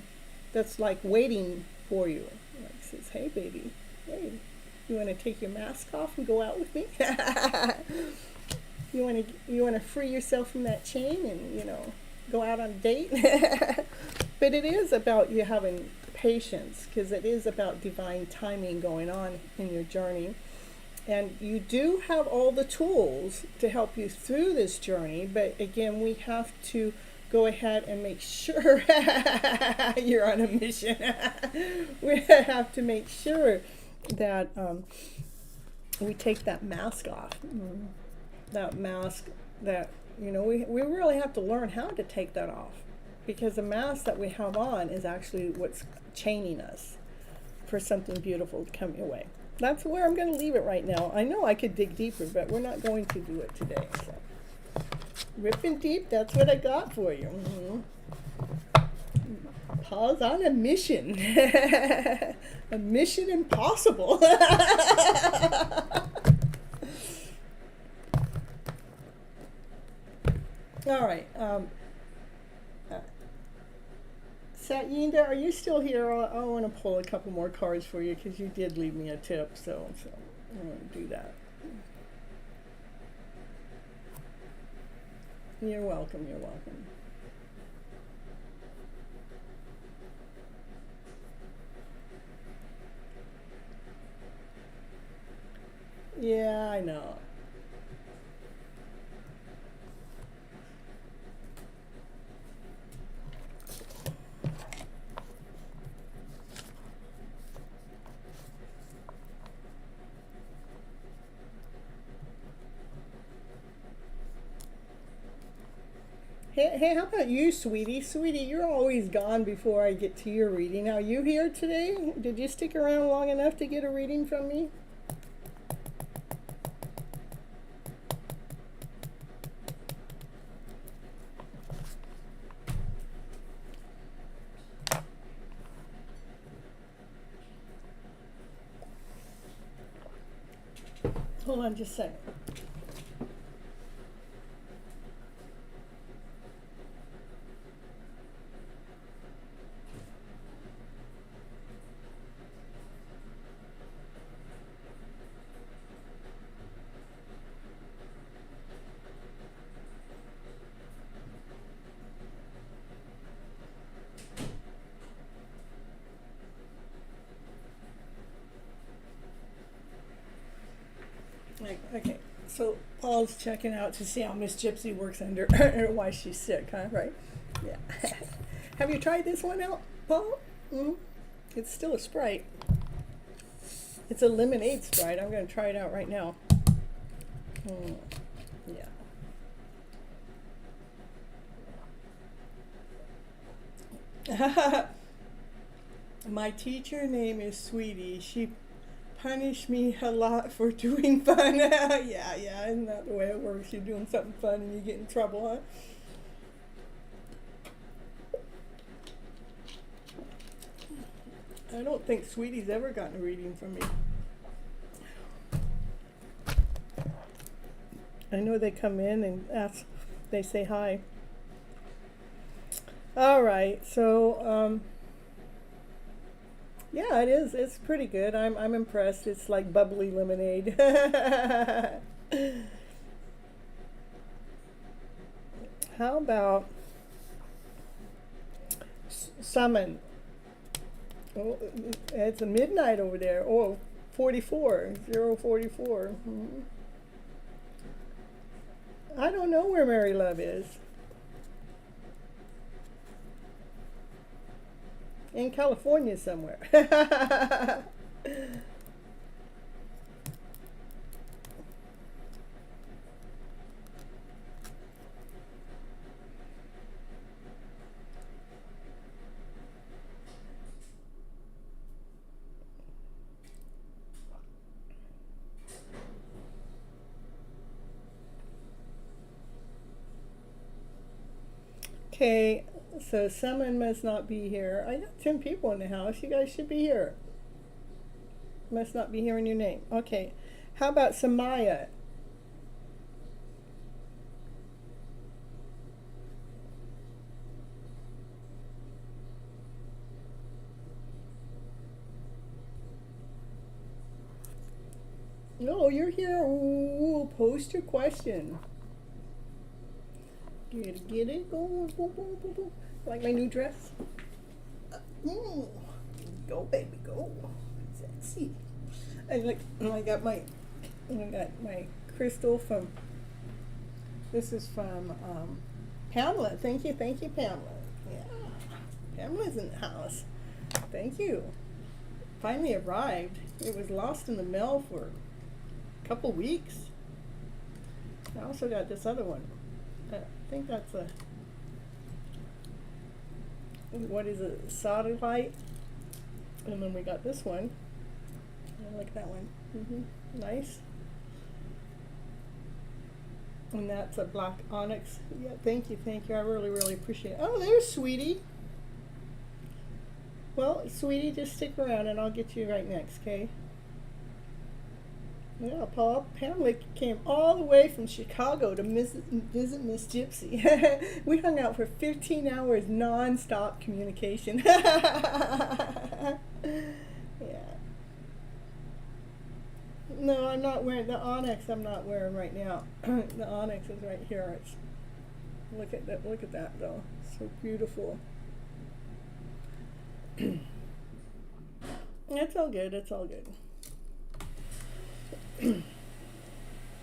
that's like waiting for you. Like says, hey baby, hey, you want to take your mask off and go out with me? You want to free yourself from that chain and, go out on a date? But it is about you having patience, because it is about divine timing going on in your journey. And you do have all the tools to help you through this journey, but again, we have to go ahead and make sure you're on a mission. We have to make sure that we take that mask off. That mask that, we really have to learn how to take that off. Because the mask that we have on is actually what's chaining us for something beautiful to come your way. That's where I'm going to leave it right now. I know I could dig deeper, but we're not going to do it today. So. Ripping deep, that's what I got for you. Paul's on a mission. A mission impossible. All right. Satyenda, are you still here? I want to pull a couple more cards for you because you did leave me a tip, so I'm going to do that. You're welcome, you're welcome. Yeah, I know. Hey, how about you, sweetie? Sweetie, you're always gone before I get to your reading. Are you here today? Did you stick around long enough to get a reading from me? Hold on just a second. Okay. So Paul's checking out to see how Miss Gypsy works under or why she's sick, huh? Right? Yeah. Have you tried this one out, Paul? Mm-hmm. It's still a Sprite. It's a lemonade Sprite. I'm going to try it out right now. Yeah. My teacher name is Sweetie. She punished me a lot for doing fun. Yeah, isn't that the way it works? You're doing something fun and you get in trouble, huh? I don't think Sweetie's ever gotten a reading from me. I know they come in and ask, they say hi. All right, so yeah, it is. It's pretty good. I'm impressed. It's like bubbly lemonade. How about summon? Oh, it's a midnight over there. Oh, 44, 044. Mm-hmm. I don't know where Mary Love is. In California somewhere. Okay, so someone must not be here. I got 10 people in the house. You guys should be here. Must not be hearing your name. Okay. How about Samaya? No, you're here. Ooh, post your question. Get it. Go. Like my new dress? Go, baby, go. Sexy. I got my crystal from. This is from Pamela. Thank you, Pamela. Yeah, Pamela's in the house. Thank you. Finally arrived. It was lost in the mail for a couple weeks. I also got this other one. I think that's a, what is it, satellite? And then we got this one. I like that one. Nice. And that's a black onyx. Yeah, thank you. I really appreciate it. Oh, there's Sweetie. Well, Sweetie, just stick around and I'll get you right next, okay? Yeah, Paul, Pamela came all the way from Chicago to visit Miss Gypsy. We hung out for 15 hours non-stop communication. Yeah. No, I'm not wearing the onyx. I'm not wearing right now. The onyx is right here. It's, look at that though. So beautiful. It's all good.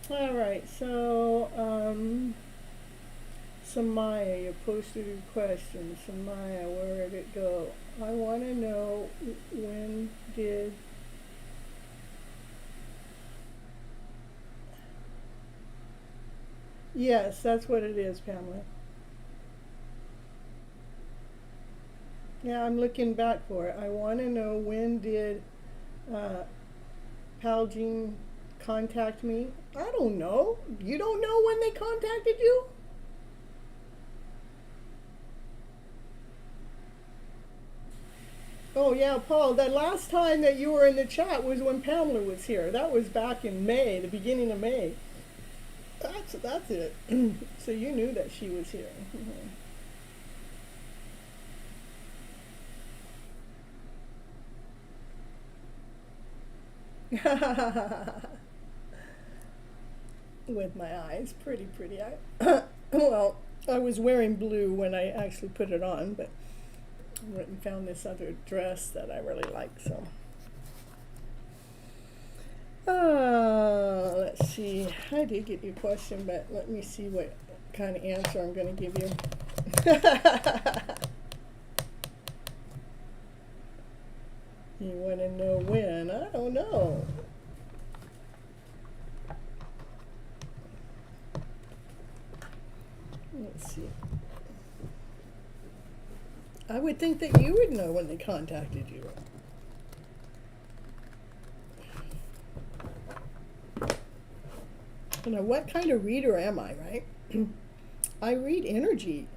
All right, so Samaya, you posted your question. Samaya, where did it go? I want to know when did Yes, that's what it is, Pamela. Yeah, I'm looking back for it. I want to know when did uh, Pal Jean contact me? I don't know. You don't know when they contacted you? Oh yeah, Paul, the last time that you were in the chat was when Pamela was here. That was back in May, the beginning of May. That's it. So you knew that she was here. With my eyes, pretty. Well, I was wearing blue when I actually put it on, but I went and found this other dress that I really like. So Let's see. I did get your question, but let me see what kind of answer I'm going to give you. You want to know when? I don't know. Let's see. I would think that you would know when they contacted you. Now, what kind of reader am I, right? I read energy,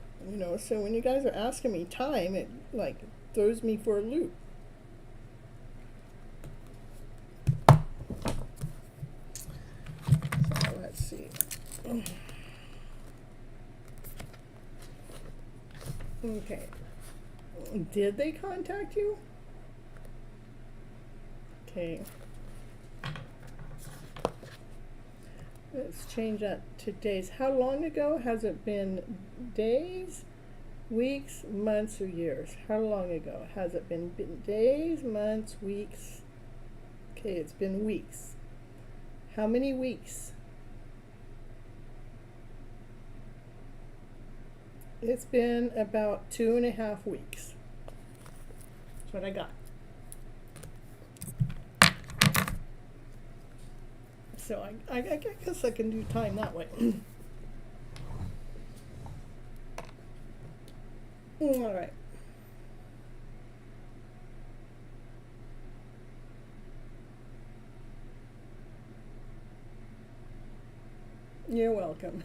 so when you guys are asking me time, it like throws me for a loop. So let's see. Okay. Did they contact you? Okay. Let's change that to days. How long ago? Has it been days, weeks, months, or years? How long ago? Has it been days, months, weeks? Okay, it's been weeks. How many weeks? It's been about 2.5 weeks. That's what I got. So I guess I can do time that way. All right. You're welcome.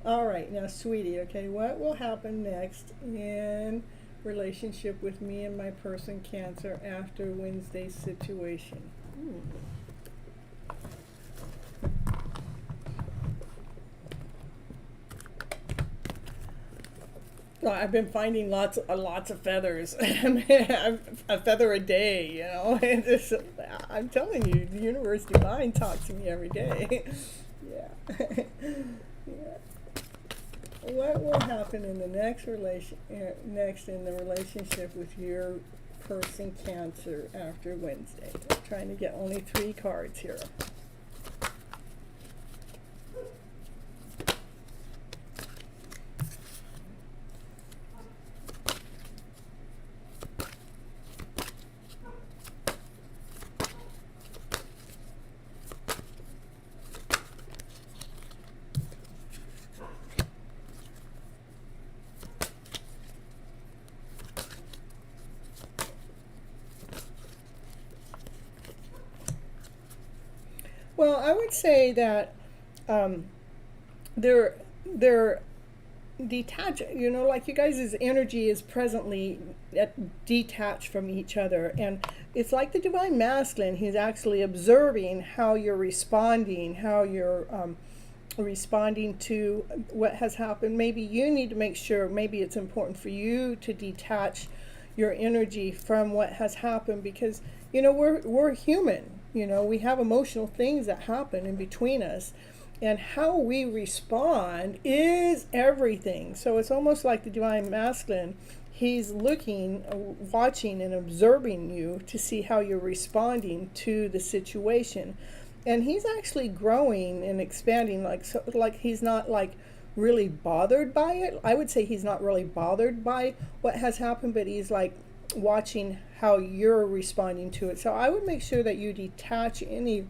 All right, now, sweetie, okay, what will happen next in relationship with me and my person Cancer after Wednesday's situation? Well, I've been finding lots of feathers. A feather a day, And just, I'm telling you, the universe divine talks to me every day. Yeah. Yeah. What will happen in the next in the relationship with your person Cancer after Wednesday? I'm trying to get only 3 cards here. Well, I would say that they're detached. Like you guys' energy is presently detached from each other, and it's like the divine masculine. He's actually observing how you're responding, responding to what has happened. Maybe you need to make sure. Maybe it's important for you to detach your energy from what has happened, because we're human. We have emotional things that happen in between us, and how we respond is everything. So it's almost like the divine masculine. He's looking, watching, and observing you to see how you're responding to the situation, and he's actually growing and expanding. Like he's not like really bothered by it. I would say he's not really bothered by what has happened, but he's like watching how you're responding to it. So I would make sure that you detach any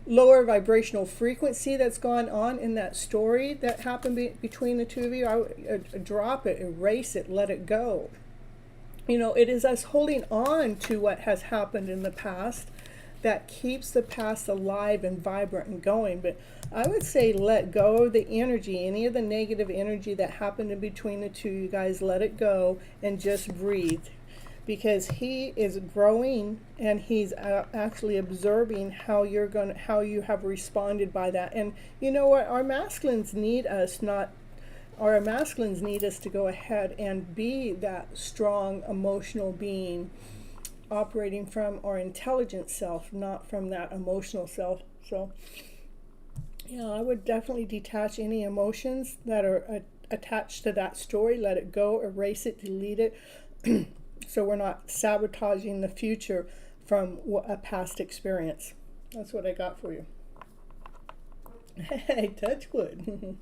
lower vibrational frequency that's gone on in that story that happened between the two of you. I would drop it, erase it, let it go. It is us holding on to what has happened in the past that keeps the past alive and vibrant and going. But I would say let go of the energy, any of the negative energy that happened in between the two. You guys let it go and just breathe, because he is growing and he's actually observing how you have responded by that. And you know what? Our masculines need us to go ahead and be that strong emotional being, operating from our intelligent self, not from that emotional self. So I would definitely detach any emotions that are attached to that story. Let it go, erase it, delete it, so we're not sabotaging the future from a past experience. That's what I got for you. Hey, touch wood.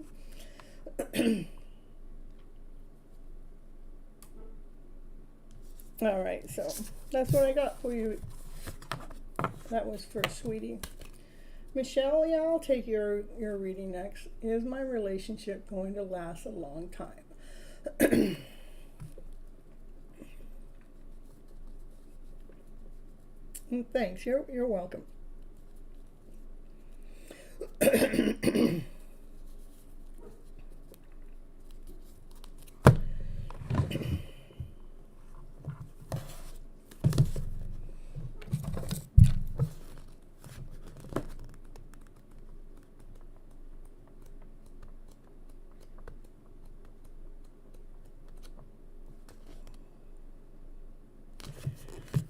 All right, so that's what I got for you. That was for Sweetie. Michelle, yeah, I'll take your reading next. Is my relationship going to last a long time? Thanks, you're welcome.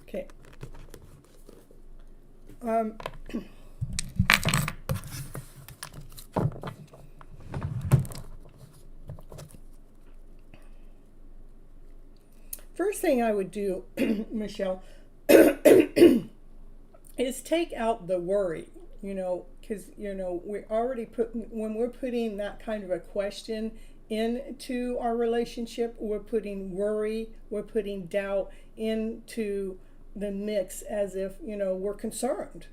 Okay. First thing I would do, Michelle, is take out the worry, because, we already when we're putting that kind of a question into our relationship, we're putting worry, we're putting doubt into the mix as if, we're concerned.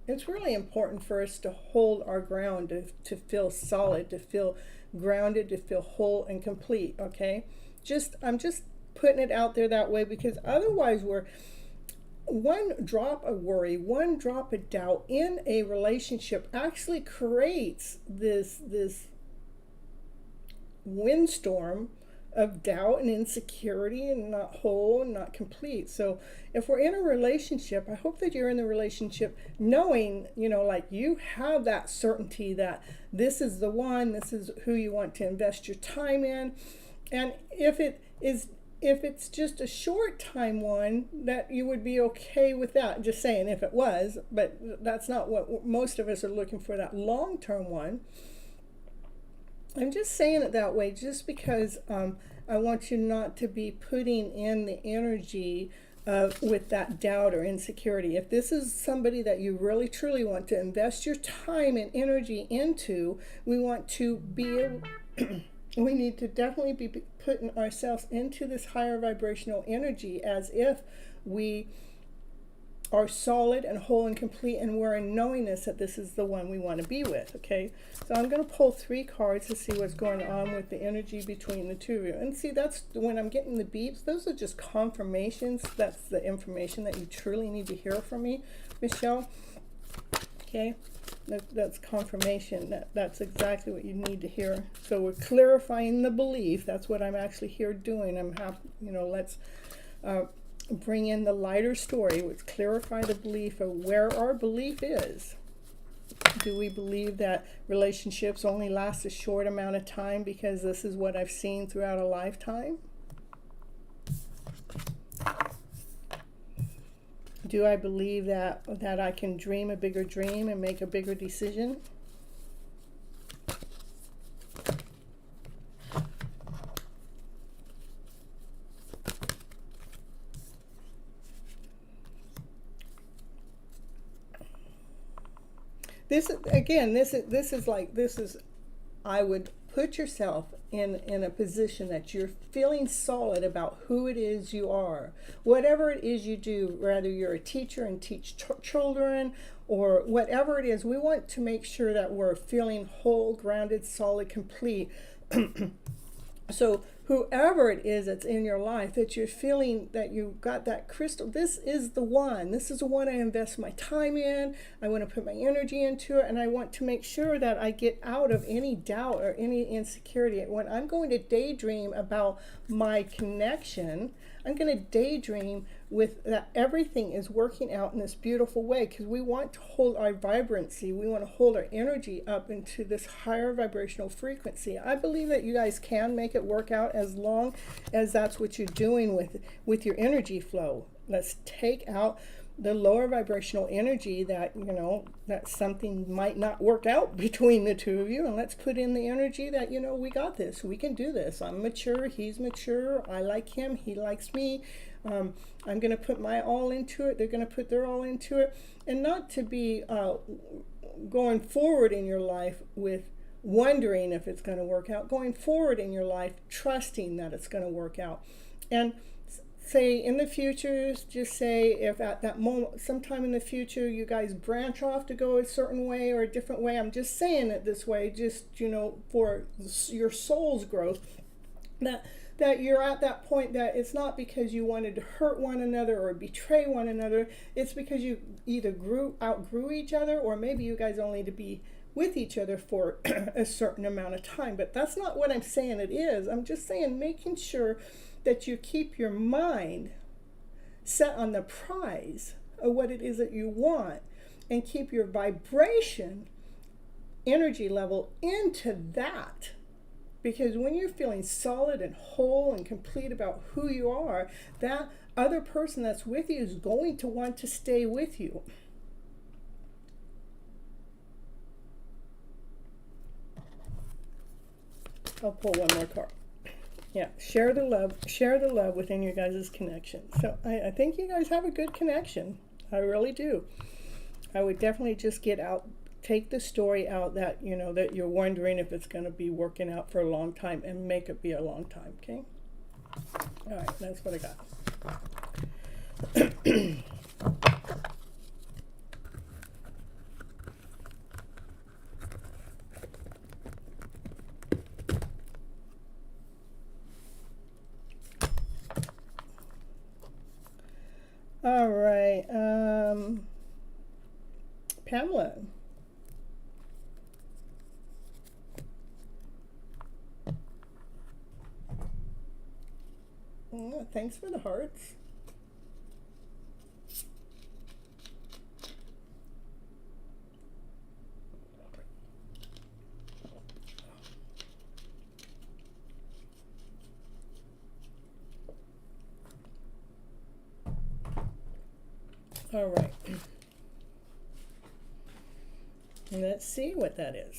It's really important for us to hold our ground, to feel solid, to feel grounded, to feel whole and complete, okay? I'm just putting it out there that way, because otherwise we're one drop of worry, one drop of doubt in a relationship actually creates this windstorm of doubt and insecurity and not whole and not complete. So if we're in a relationship, I hope that you're in the relationship knowing, like you have that certainty that this is the one, this is who you want to invest your time in. And if it's just a short time one, that you would be okay with that. Just saying if it was, but that's not what most of us are looking for, that long-term one. I'm just saying it that way just because I want you not to be putting in the energy with that doubt or insecurity. If this is somebody that you really truly want to invest your time and energy into, we want to be we need to definitely be putting ourselves into this higher vibrational energy as if we are solid and whole and complete, and we're in knowingness that this is the one we want to be with, okay? So I'm going to pull 3 cards to see what's going on with the energy between the two of you. And see, that's when I'm getting the beeps, those are just confirmations. That's the information that you truly need to hear from me, Michelle. Okay? That's confirmation. That's exactly what you need to hear. So we're clarifying the belief. That's what I'm actually here doing. I'm happy, let's bring in the lighter story, which clarify the belief of where our belief is. Do we believe that relationships only last a short amount of time because this is what I've seen throughout a lifetime? Do I believe that I can dream a bigger dream and make a bigger decision? This is I would put yourself in a position that you're feeling solid about who it is you are. Whatever it is you do, whether you're a teacher and teach children or whatever it is, we want to make sure that we're feeling whole, grounded, solid, complete. So whoever it is that's in your life, that you're feeling that you've got that crystal, this is the one. This is the one I invest my time in. I want to put my energy into it, and I want to make sure that I get out of any doubt or any insecurity. When I'm going to daydream about my connection, I'm going to daydream with that everything is working out in this beautiful way, because we want to hold our vibrancy. We want to hold our energy up into this higher vibrational frequency. I believe that you guys can make it work out as long as that's what you're doing with your energy flow. Let's take out the lower vibrational energy that, you know, that something might not work out between the two of you, and let's put in the energy that, you know, we got this, we can do this. I'm mature, he's mature, I like him, he likes me. I'm going to put my all into it, they're going to put their all into it, and not to be going forward in your life with wondering if it's going to work out, going forward in your life trusting that it's going to work out. And say in the future, just say if at that moment, sometime in the future, you guys branch off to go a certain way or a different way, I'm just saying it this way, just, you know, for your soul's growth, that you're at that point that it's not because you wanted to hurt one another or betray one another, it's because you either outgrew each other, or maybe you guys only to be with each other for a certain amount of time. But that's not what I'm saying it is. I'm just saying making sure that you keep your mind set on the prize of what it is that you want, and keep your vibration energy level into that. Because when you're feeling solid and whole and complete about who you are, that other person that's with you is going to want to stay with you. I'll pull one more card. Yeah, share the love within your guys' connection. So I think you guys have a good connection. I really do. I would definitely just take the story out that, you know, that you're wondering if it's going to be working out for a long time, and make it be a long time, okay? All right, that's what I got. All right, Pamela. Oh, thanks for the hearts. All right. Let's see what that is.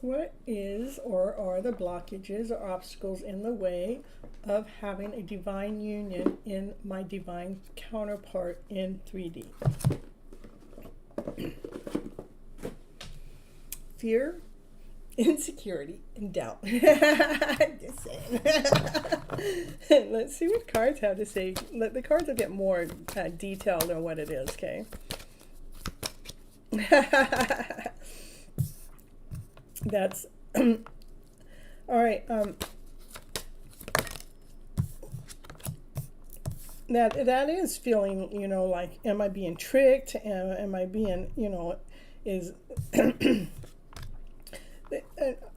What is or are the blockages or obstacles in the way of having a divine union in my divine counterpart in 3D? Fear, insecurity, and doubt. Just saying. Let's see what cards have to say. Let the cards will get more detailed on what it is, okay? That's all right. That is feeling, you know, like, am I being tricked? Am I being, you know, is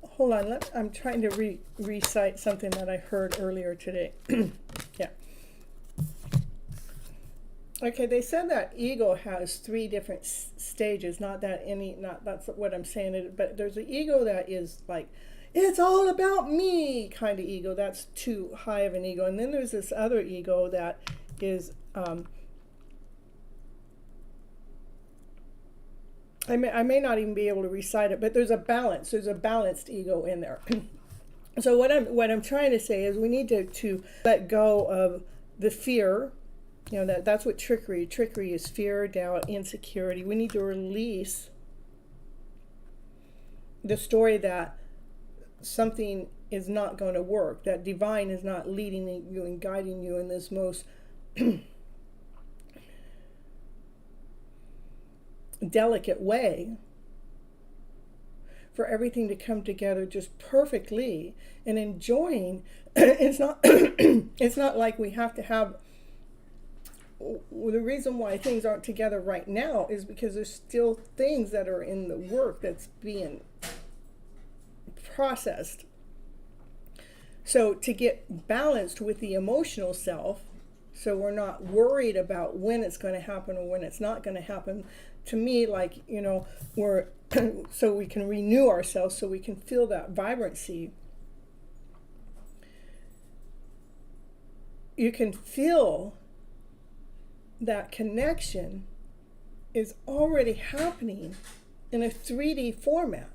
hold on, I'm trying to recite something that I heard earlier today. Yeah. Okay, they said that ego has 3 different stages. Not that's what I'm saying, but there's the ego that is like, it's all about me kind of ego. That's too high of an ego. And then there's this other ego that is, I may not even be able to recite it, but there's a balance. There's a balanced ego in there. So what I'm trying to say is we need to let go of the fear. You know, that's what trickery is: fear, doubt, insecurity. We need to release the story that something is not going to work, that divine is not leading you and guiding you in this most delicate way for everything to come together just perfectly and enjoying. It's not it's not like we have to have. The reason why things aren't together right now is because there's still things that are in the work that's being processed. So to get balanced with the emotional self, so we're not worried about when it's going to happen or when it's not going to happen. To me, like, you know, we're so we can renew ourselves, so we can feel that vibrancy. you can feel that connection is already happening in a 3D format.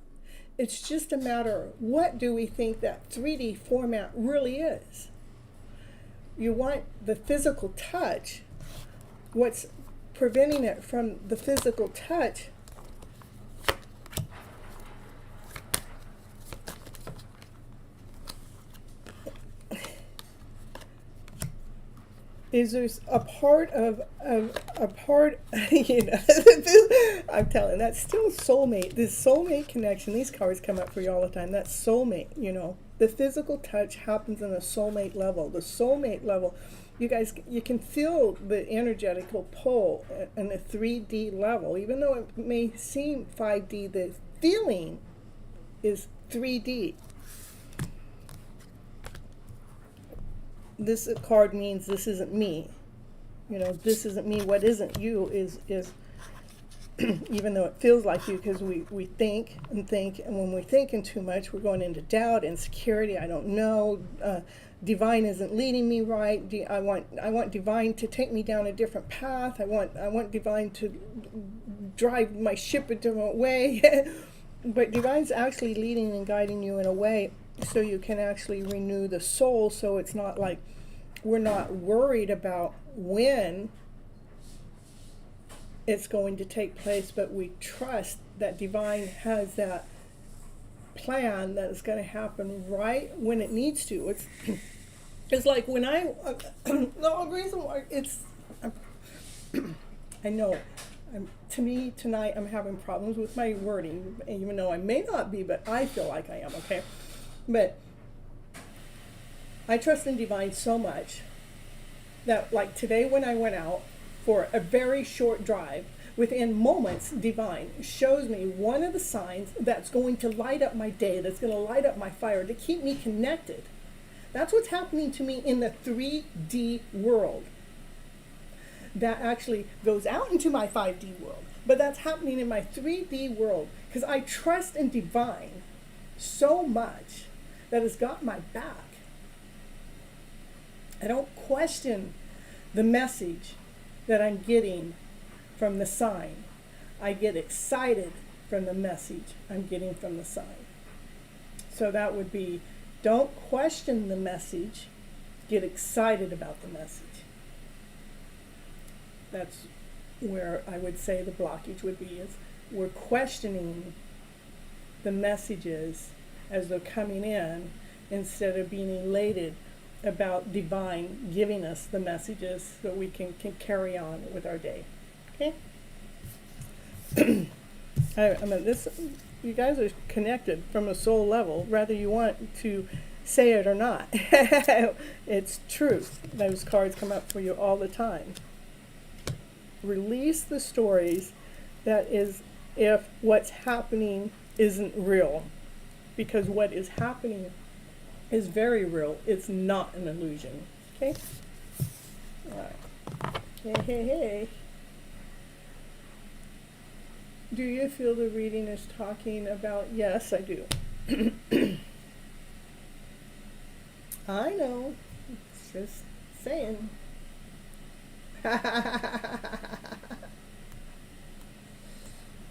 It's just a matter of what do we think that 3D format really is. You want the physical touch. What's preventing it from the physical touch is there's a part of a part, you know, I'm telling, that's still soulmate, this soulmate connection. These cards come up for you all the time. That's soulmate, you know. The physical touch happens on a soulmate level. The soulmate level, you guys, you can feel the energetical pull in the 3D level. Even though it may seem 5D, the feeling is 3D. This card means this isn't me. You know, this isn't me. What isn't you is even though it feels like you, because we think, and when we're thinking too much, we're going into doubt, insecurity. I don't know. Divine isn't leading me right. I want divine to take me down a different path. I want divine to drive my ship a different way. But divine's actually leading and guiding you in a way so you can actually renew the soul, so it's not like we're not worried about when it's going to take place, but we trust that divine has that plan that is going to happen right when it needs to. It's like when the reason why I know, to me tonight I'm having problems with my wording, even though I may not be, but I feel like I am, okay? But I trust in divine so much that, like today when I went out for a very short drive, within moments, divine shows me one of the signs that's going to light up my day, that's going to light up my fire, to keep me connected. That's what's happening to me in the 3D world. That actually goes out into my 5D world, but that's happening in my 3D world because I trust in divine so much that has got my back. I don't question the message that I'm getting from the sign. I get excited from the message I'm getting from the sign. So that would be, don't question the message, get excited about the message. That's where I would say the blockage would be, is we're questioning the messages as they're coming in instead of being elated about divine giving us the messages so we can carry on with our day. Okay? I mean, this, you guys are connected from a soul level, whether you want to say it or not. It's truth. Those cards come up for you all the time. Release the stories that is if what's happening isn't real, because what is happening is very real. It's not an illusion. Okay? All right. Hey. Do you feel the reading is talking about? Yes, I do. I know. It's just saying.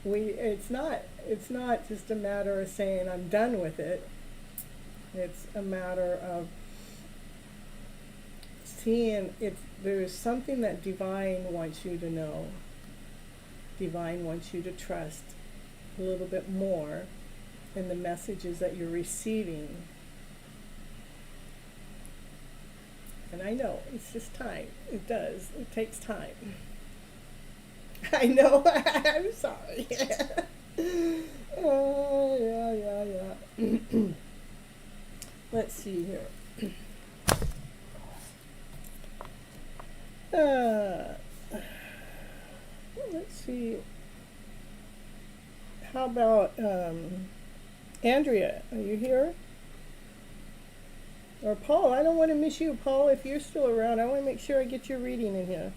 It's not just a matter of saying I'm done with it. It's a matter of seeing there's something that divine wants you to know. Divine wants you to trust a little bit more in the messages that you're receiving. And I know, it's just time. It does. It takes time. I know. I'm sorry. Oh, yeah. Let's see here. Let's see. How about Andrea? Are you here? Or Paul? I don't want to miss you, Paul. If you're still around, I want to make sure I get your reading in here.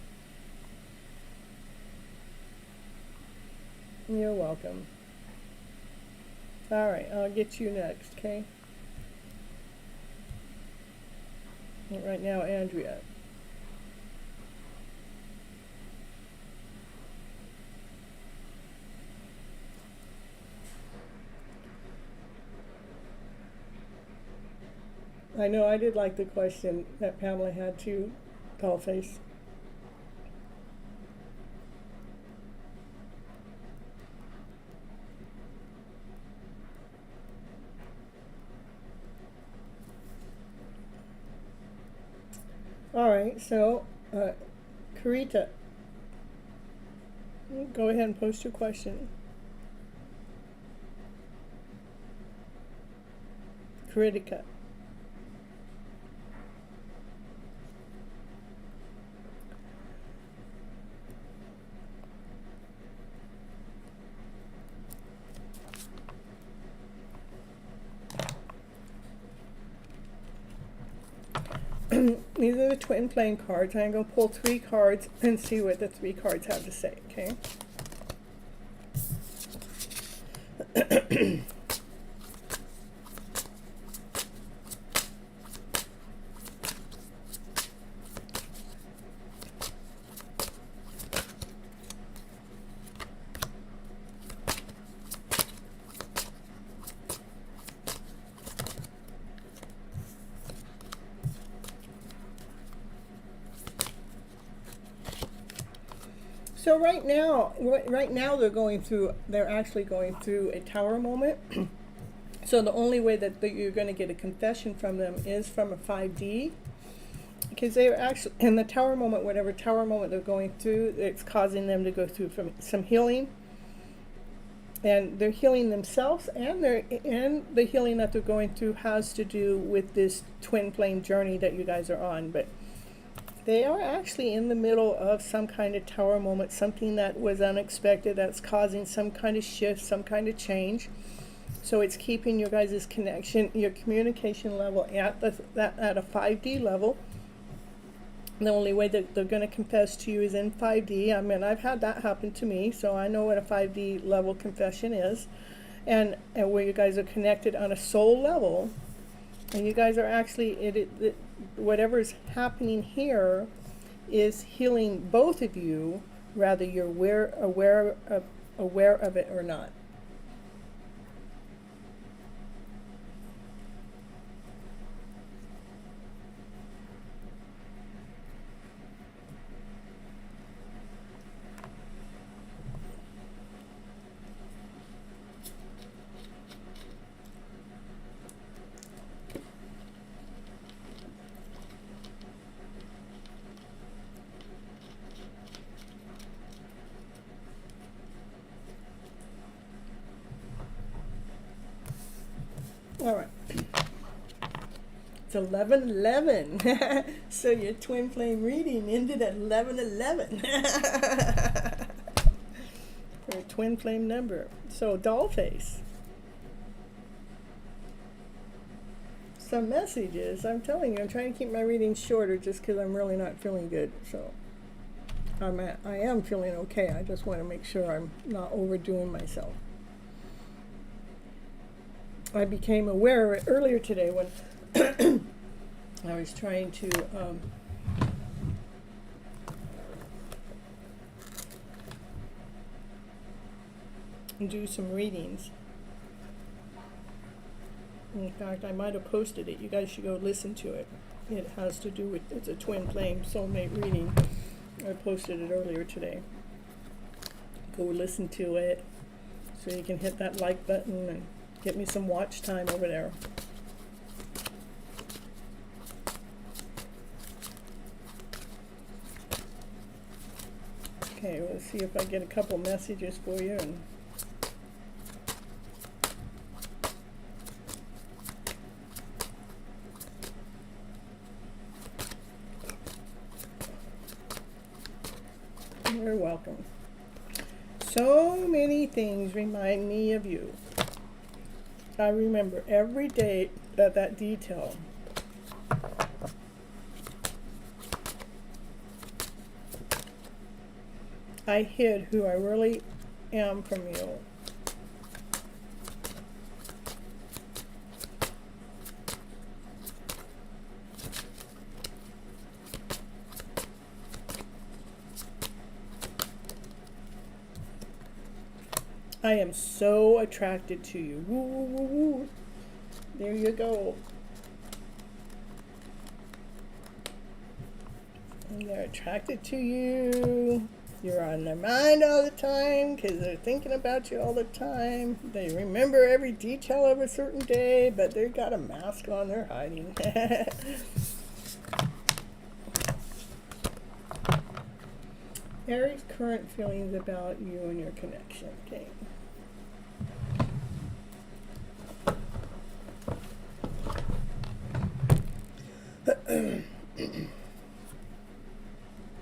You're welcome. All right, I'll get you next, okay? Right now, Andrea. I know I did like the question that Pamela had too, Dollface. All right, so Karita, go ahead and post your question. Kritika. These are the twin flame cards. I'm going to pull 3 cards and see what the 3 cards have to say, okay? So right now they're actually going through a tower moment. So the only way that you're going to get a confession from them is from a 5D, because they are actually in the tower moment, whatever tower moment they're going through, it's causing them to go through from some healing, and they're healing themselves, and the healing that they're going through has to do with this twin flame journey that you guys are on. But they are actually in the middle of some kind of tower moment, something that was unexpected, that's causing some kind of shift, some kind of change. So it's keeping your guys' connection, your communication level at a 5D level. The only way that they're going to confess to you is in 5D. I mean, I've had that happen to me, so I know what a 5D level confession is, and where you guys are connected on a soul level, and you guys are actually whatever's happening here is healing both of you, whether you're aware of it or not. All right. It's 11:11. So your twin flame reading ended at 11:11. For a twin flame number. So Dollface. Some messages. I'm telling you, I'm trying to keep my readings shorter just because I'm really not feeling good. So I am feeling okay. I just want to make sure I'm not overdoing myself. I became aware of it earlier today when I was trying to do some readings. In fact, I might have posted it. You guys should go listen to it. It has to do with, it's a twin flame soulmate reading. I posted it earlier today. Go listen to it so you can hit that like button and get me some watch time over there. Okay, let's see if I get a couple messages for you. And you're welcome. So many things remind me of you. I remember every day that detail. I hid who I really am from you. I am so attracted to you. Woo, woo, woo, woo. There you go. They're attracted to you. You're on their mind all the time because they're thinking about you all the time. They remember every detail of a certain day, but they've got a mask on. They're hiding. Aries' current feelings about you and your connection. Okay.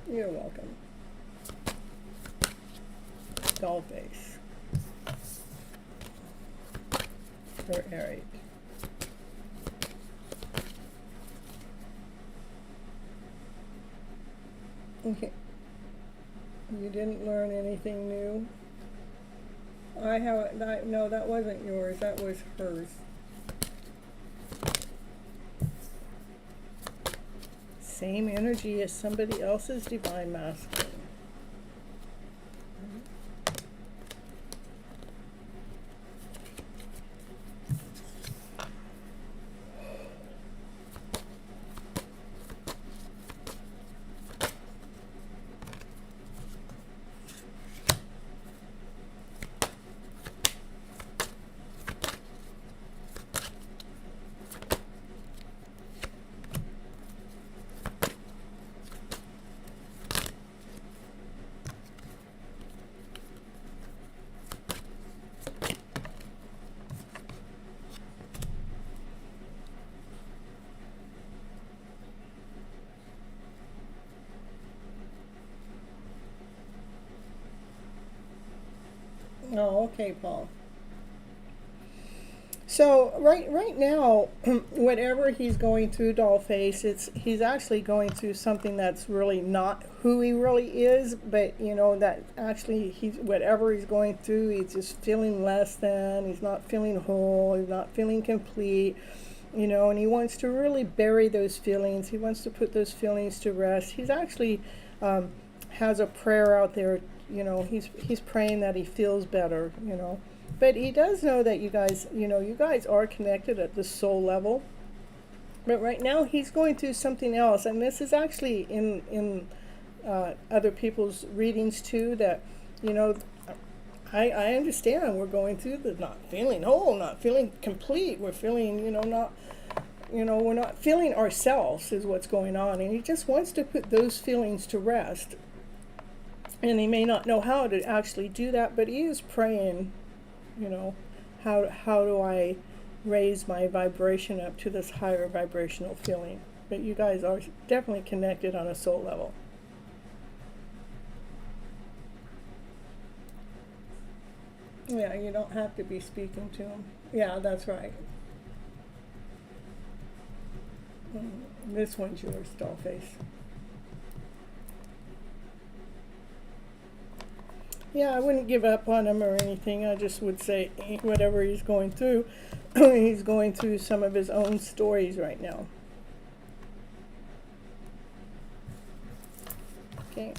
You're welcome. Doll face for Aries. Okay. You didn't learn anything new. I haven't. No, that wasn't yours. That was hers. Same energy as somebody else's divine masculine. Oh, okay, Paul. So right now, whatever he's going through, Dollface, he's actually going through something that's really not who he really is, but you know that actually he's whatever he's going through, he's just feeling less than. He's not feeling whole. He's not feeling complete. You know, and he wants to really bury those feelings. He wants to put those feelings to rest. He's actually has a prayer out there. You know, he's praying that he feels better. You know. But he does know that you guys, you know, you guys are connected at the soul level. But right now he's going through something else. And this is actually in other people's readings too, that, you know, I understand we're going through the not feeling whole, not feeling complete. We're feeling, you know, not, you know, we're not feeling ourselves is what's going on. And he just wants to put those feelings to rest. And he may not know how to actually do that, but he is praying. You know, how do I raise my vibration up to this higher vibrational feeling? But you guys are definitely connected on a soul level. Yeah, you don't have to be speaking to him. Yeah, that's right. This one's yours, Dollface. Yeah, I wouldn't give up on him or anything. I just would say whatever he's going through, he's going through some of his own stories right now. Okay.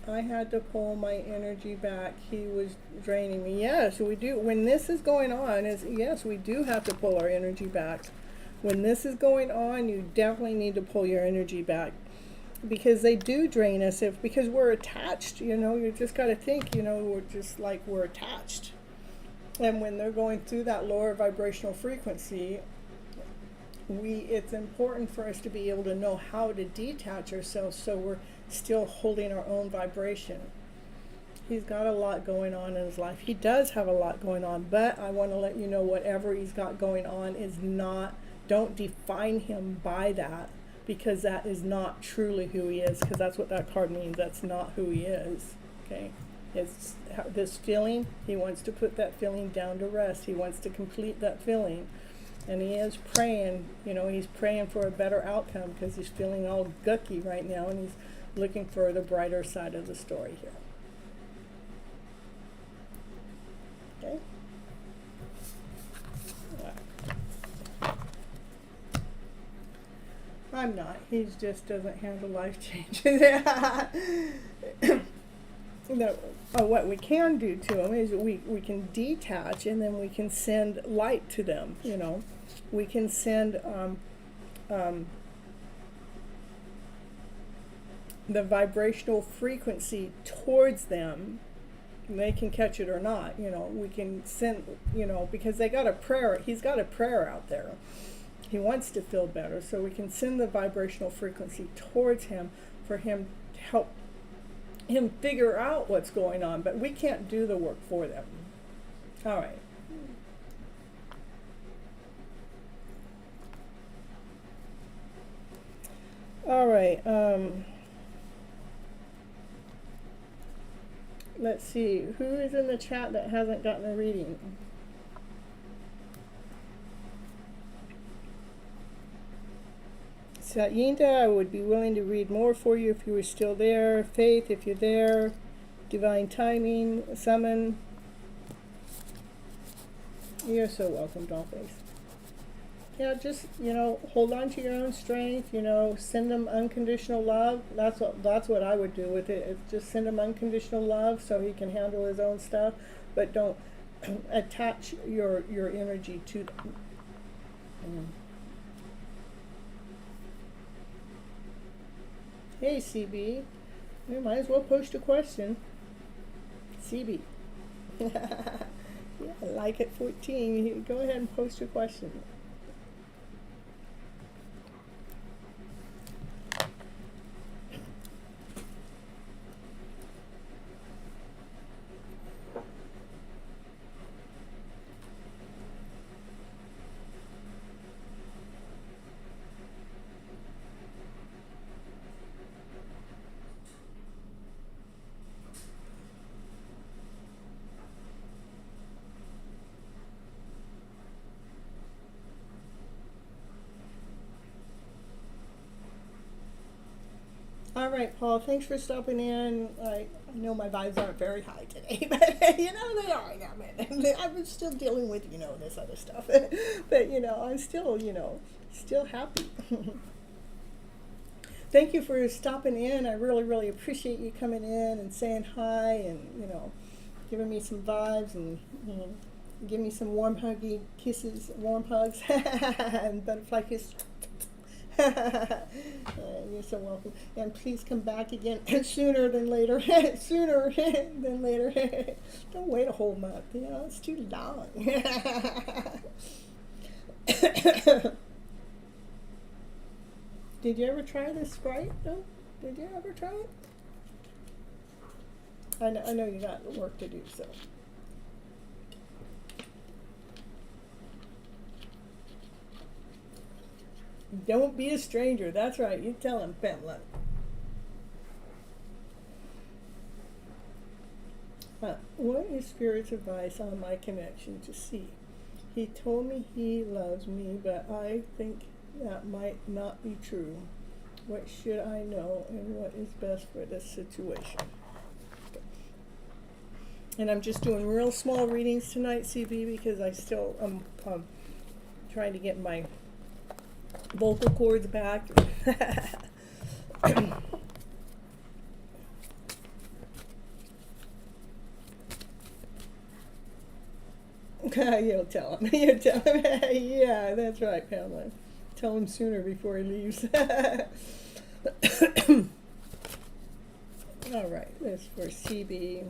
I had to pull my energy back. He was draining me. Yes, we do. When this is going on, yes, we do have to pull our energy back. When this is going on, you definitely need to pull your energy back. Because they do drain us because we're attached, you know, you just got to think, you know, we're just like we're attached. And when they're going through that lower vibrational frequency, it's important for us to be able to know how to detach ourselves so we're still holding our own vibration. He's got a lot going on in his life. He does have a lot going on, but I want to let you know whatever he's got going on is not, don't define him by that. Because that is not truly who he is, because that's what that card means. That's not who he is, okay? It's this feeling, he wants to put that feeling down to rest. He wants to complete that feeling. And he is praying, you know, he's praying for a better outcome because he's feeling all gucky right now, and he's looking for the brighter side of the story here. Okay? I'm not. He just doesn't handle life changes. What we can do to them is we can detach, and then we can send light to them, you know. We can send the vibrational frequency towards them. They can catch it or not, we can send, because they got a prayer, he's got a prayer out there. He wants to feel better, so we can send the vibrational frequency towards him for him to help him figure out what's going on, but we can't do the work for them. All right. All right. Let's see. Who is in the chat that hasn't gotten a reading? Sayinda, I would be willing to read more for you if you were still there. Faith, if you're there. Divine timing. Summon. You're so welcome, Dollface. Yeah, just, hold on to your own strength, send them unconditional love. That's what I would do with it. It's just send him unconditional love so he can handle his own stuff, but don't attach your energy to them. Hey, CB. You might as well post a question. CB. Yeah, like at 14. Go ahead and post your question. All right, Paul, thanks for stopping in. I know my vibes aren't very high today, but, they are now, man. I'm still dealing with, this other stuff. But, I'm still happy. Thank you for stopping in. I really, really appreciate you coming in and saying hi and, giving me some vibes and, give me some warm huggy kisses, warm hugs, and butterfly kiss. You're so welcome. And please come back again sooner than later. Sooner than later. Don't wait a whole month. It's too long. Did you ever try this Sprite, though? Did you ever try it? I know you got work to do, so. Don't be a stranger. That's right. You tell him, Pamela. What is Spirit's advice on my connection to C? He told me he loves me, but I think that might not be true. What should I know and what is best for this situation? And I'm just doing real small readings tonight, CB, because I still am trying to get my vocal cords back. You'll tell him. You tell him. Yeah, that's right, Pamela. Tell him sooner before he leaves. All right, this for CB,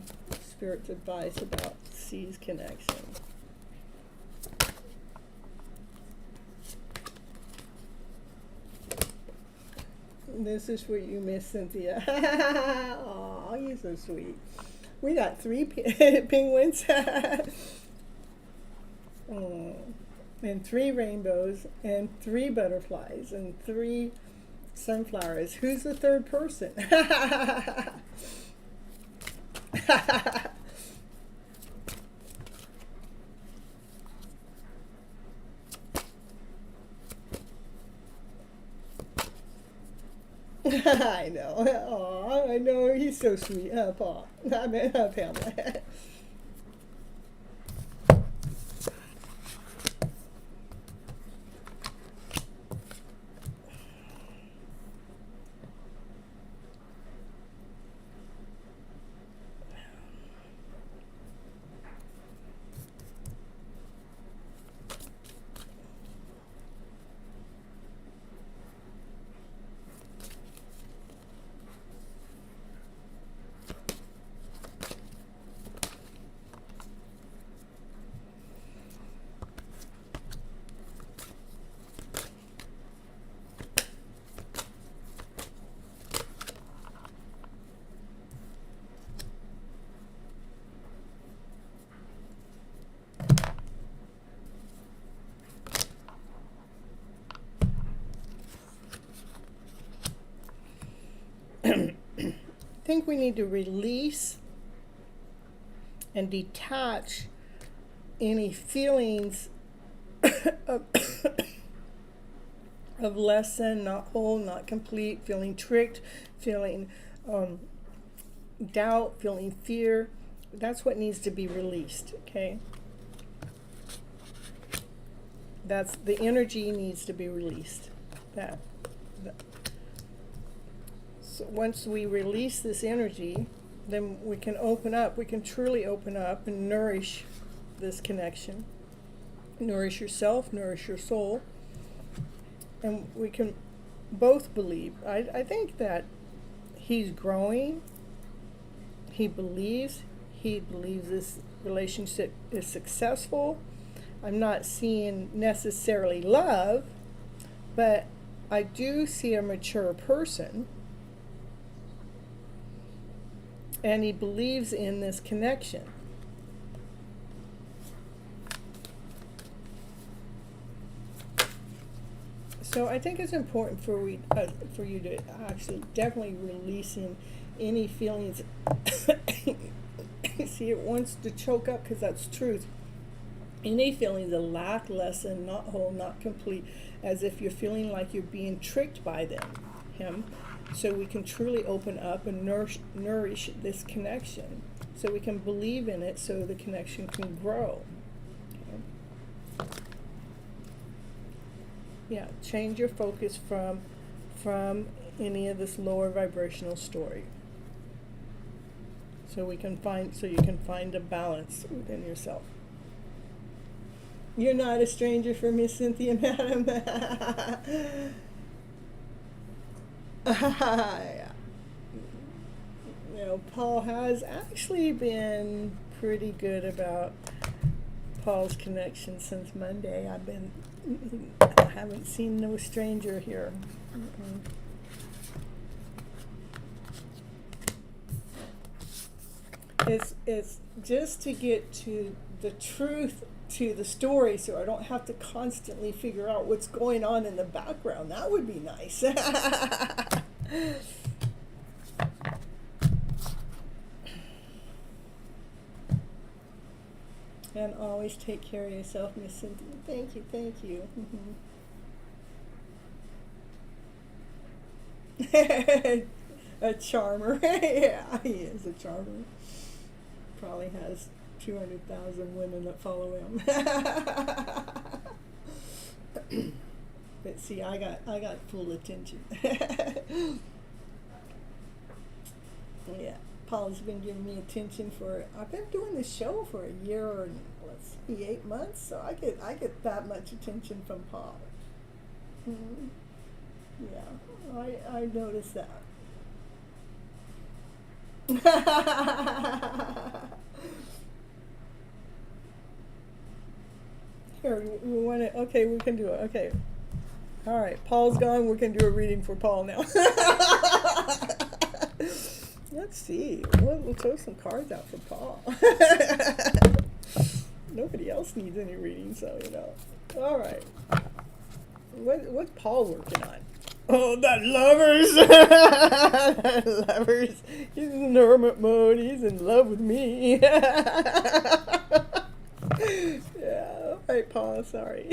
Spirit's advice about C's connection. This is for you, Miss Cynthia. Aw, you're so sweet. We got 3 penguins and 3 rainbows and 3 butterflies and 3 sunflowers. Who's the third person? I know. Aw, I know. He's so sweet, huh, Paul? I mean, Pamela. think we need to release and detach any feelings of, of less than, not whole, not complete, feeling tricked, feeling doubt, feeling fear. That's what needs to be released, okay? That's the energy needs to be released. That. So once we release this energy, then we can open up. We can truly open up and nourish this connection. Nourish yourself, nourish your soul. And we can both believe. I think that he's growing. He believes this relationship is successful. I'm not seeing necessarily love, but I do see a mature person. And he believes in this connection. So I think it's important for you to actually definitely releasing any feelings. See, it wants to choke up because that's truth. Any feelings of lack, lesson, not whole, not complete, as if you're feeling like you're being tricked by him. So we can truly open up and nourish this connection. So we can believe in it so the connection can grow. Okay. Yeah, change your focus from any of this lower vibrational story. So you can find a balance within yourself. You're not a stranger for Miss Cynthia, madam. Yeah. You know, Paul has actually been pretty good about Paul's connection since Monday. I haven't seen no stranger here. It's just to get to the truth to the story, so I don't have to constantly figure out what's going on in the background. That would be nice. And always take care of yourself, Miss Cynthia. Thank you. A charmer. Yeah, he is a charmer. Probably has 200,000 women that follow him. But see, I got full attention. Yeah, Paul's been giving me attention I've been doing this show for a year or, let's see, 8 months, so I get that much attention from Paul. Yeah, I noticed that. Here, we want to, okay, we can do it, okay. All right, Paul's gone, we can do a reading for Paul now. Let's see, we'll throw some cards out for Paul. Nobody else needs any reading, so, you know. All right. What's Paul working on? Oh, that lovers. Lovers. He's in hermit mode. He's in love with me. Yeah. All right, Paul. Sorry.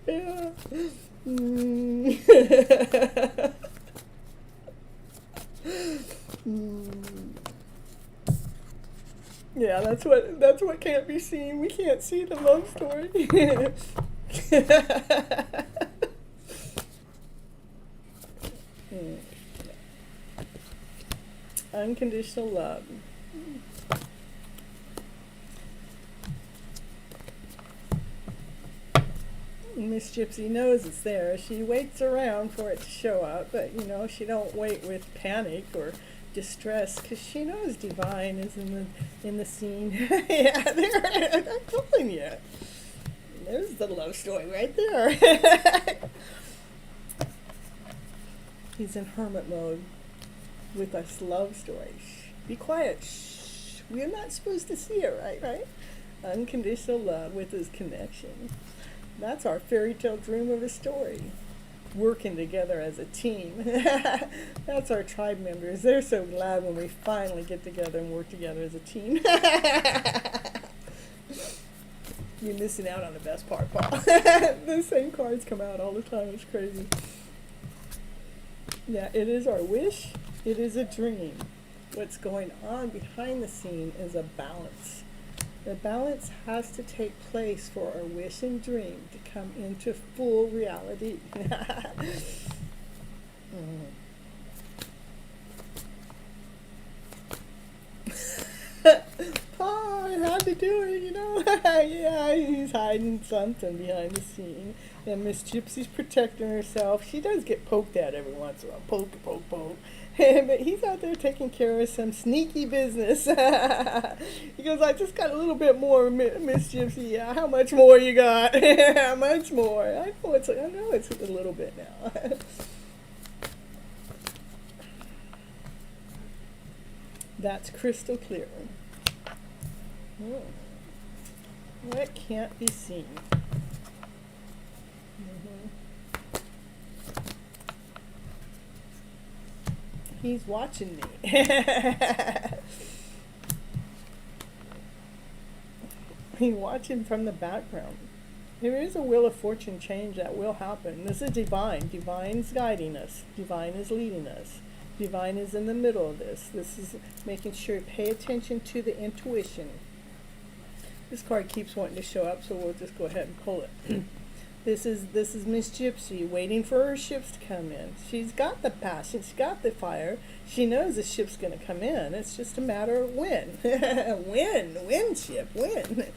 Yeah. Yeah, that's what can't be seen. We can't see the love story. Unconditional love. Miss Gypsy knows it's there. She waits around for it to show up, but you know, she don't wait with panic or distress, because she knows divine is in the scene. Yeah, I'm telling you. There's the love story right there. He's in hermit mode with us love story. Shh, be quiet. Shh. We're not supposed to see it, right? Unconditional love with his connection. That's our fairy tale dream of a story. working together as a team. That's our tribe members. They're so glad when we finally get together and work together as a team. You're missing out on the best part, Paul. The same cards come out all the time. It's crazy. Yeah, it is our wish. It is a dream. What's going on behind the scene is a balance. The balance has to take place for our wish and dream to come into full reality. Paul, I had to do it, you know. Yeah, he's hiding something behind the scene. And Miss Gypsy's protecting herself. She does get poked at every once in a while. Poke, poke, poke. But he's out there taking care of some sneaky business. He goes, I just got a little bit more, Miss Gypsy. Yeah, how much more you got? How much more? I know it's a little bit now. That's crystal clear. What can't be seen? He's watching me. He's watching from the background. There is a wheel of fortune change that will happen. This is divine. Divine's guiding us. Divine is leading us. Divine is in the middle of this. This is making sure you pay attention to the intuition. This card keeps wanting to show up, so we'll just go ahead and pull it. This is Miss Gypsy waiting for her ships to come in. She's got the passion. She's got the fire. She knows the ship's going to come in. It's just a matter of when. When, ship, when.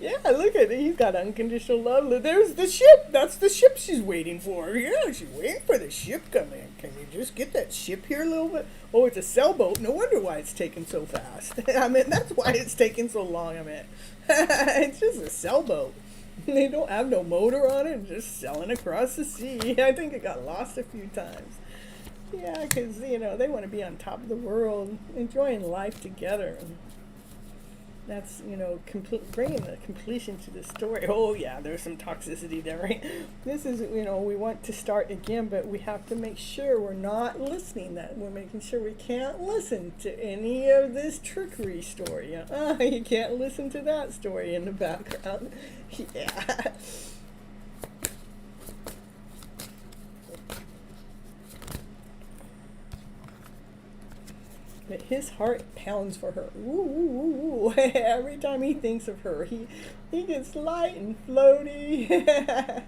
Yeah, look at it. He's got unconditional love. There's the ship. That's the ship she's waiting for. Yeah, she's waiting for the ship coming. Can we just get that ship here a little bit? Oh, it's a sailboat. No wonder why it's taking so fast. I mean, that's why it's taking so long. I mean, it's just a sailboat. They don't have no motor on it. Just sailing across the sea. I think it got lost a few times. Yeah, because, they want to be on top of the world, enjoying life together. That's, bringing the completion to the story. Oh, yeah, there's some toxicity there, right? This is, we want to start again, but we have to make sure we're not listening. That we're making sure we can't listen to any of this trickery story. You can't listen to that story in the background. Yeah. But his heart pounds for her. Ooh, ooh, ooh, ooh. Every time he thinks of her, he gets light and floaty. Yeah,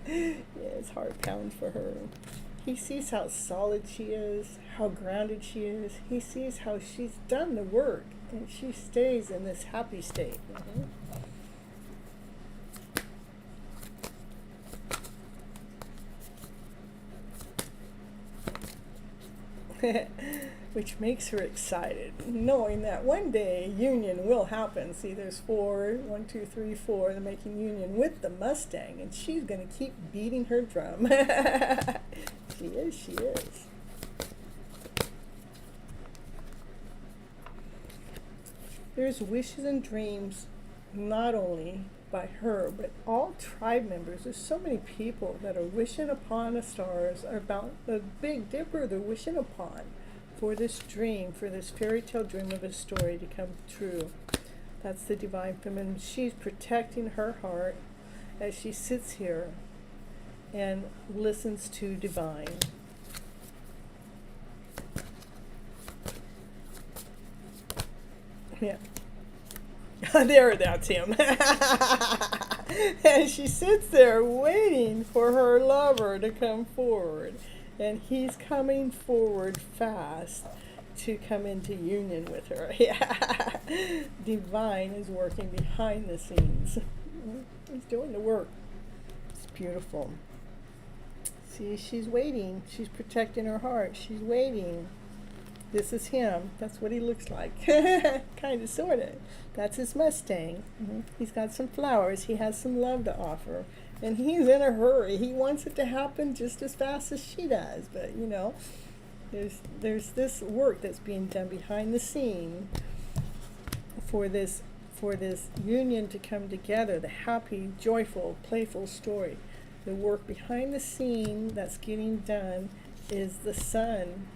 his heart pounds for her. He sees how solid she is, how grounded she is. He sees how she's done the work, and she stays in this happy state. Which makes her excited, knowing that one day union will happen. See, there's 4, 1, 2, 3, 4. They're making union with the Mustang, and she's going to keep beating her drum. She is. There's wishes and dreams, not only by her, but all tribe members. There's so many people that are wishing upon the stars about the Big Dipper. They're wishing upon for this dream, for this fairy tale dream of a story to come true. That's the divine feminine. She's protecting her heart as she sits here and listens to divine. Yeah. That's him. And she sits there waiting for her lover to come forward. And he's coming forward fast to come into union with her. Yeah. Divine is working behind the scenes. He's doing the work. It's beautiful. See, she's waiting. She's protecting her heart. She's waiting. This is him. That's what he looks like. Kind of, sort of. That's his Mustang. He's got some flowers. He has some love to offer. And he's in a hurry. He wants it to happen just as fast as she does. But, there's this work that's being done behind the scene for for this union to come together, the happy, joyful, playful story. The work behind the scene that's getting done is the sun,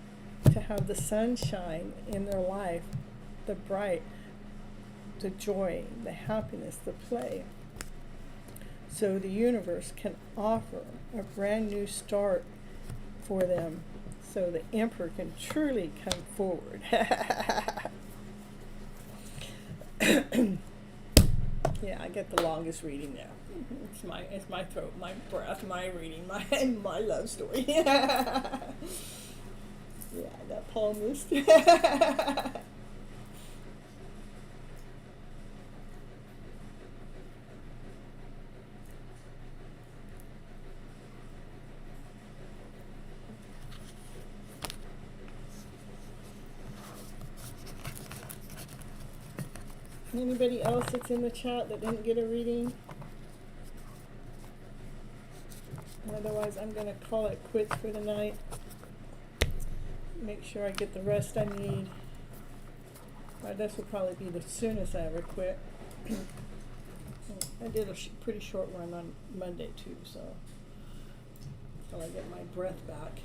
to have the sunshine in their life, the bright, the joy, the happiness, the play. So the universe can offer a brand new start for them, so the emperor can truly come forward. Yeah, I get the longest reading now. It's my throat, my breath, my reading, my love story. Yeah, that palmist. Anybody else that's in the chat that didn't get a reading? Otherwise, I'm going to call it quits for the night. Make sure I get the rest I need. This will probably be the soonest I ever quit. I did a pretty short one on Monday too, so until I get my breath back.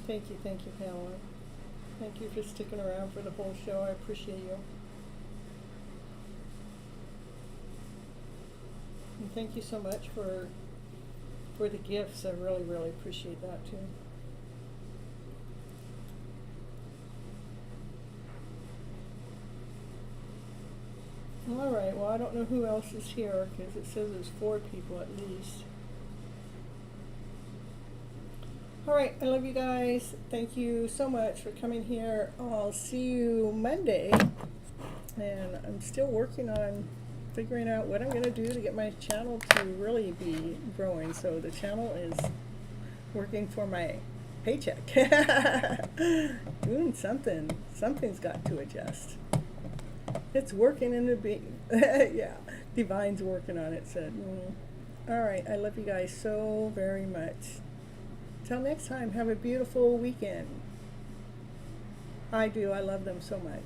Thank you, Pamela. Thank you for sticking around for the whole show. I appreciate you. And thank you so much for the gifts. I really, really appreciate that too. All right, well, I don't know who else is here because it says there's 4 people at least. All right, I love you guys. Thank you so much for coming here. I'll see you Monday. And I'm still working on figuring out what I'm going to do to get my channel to really be growing. So the channel is working for my paycheck. Doing something. Something's got to adjust. It's working in the yeah, Divine's working on it, said. All right, I love you guys so very much. Till next time, have a beautiful weekend. I do. I love them so much.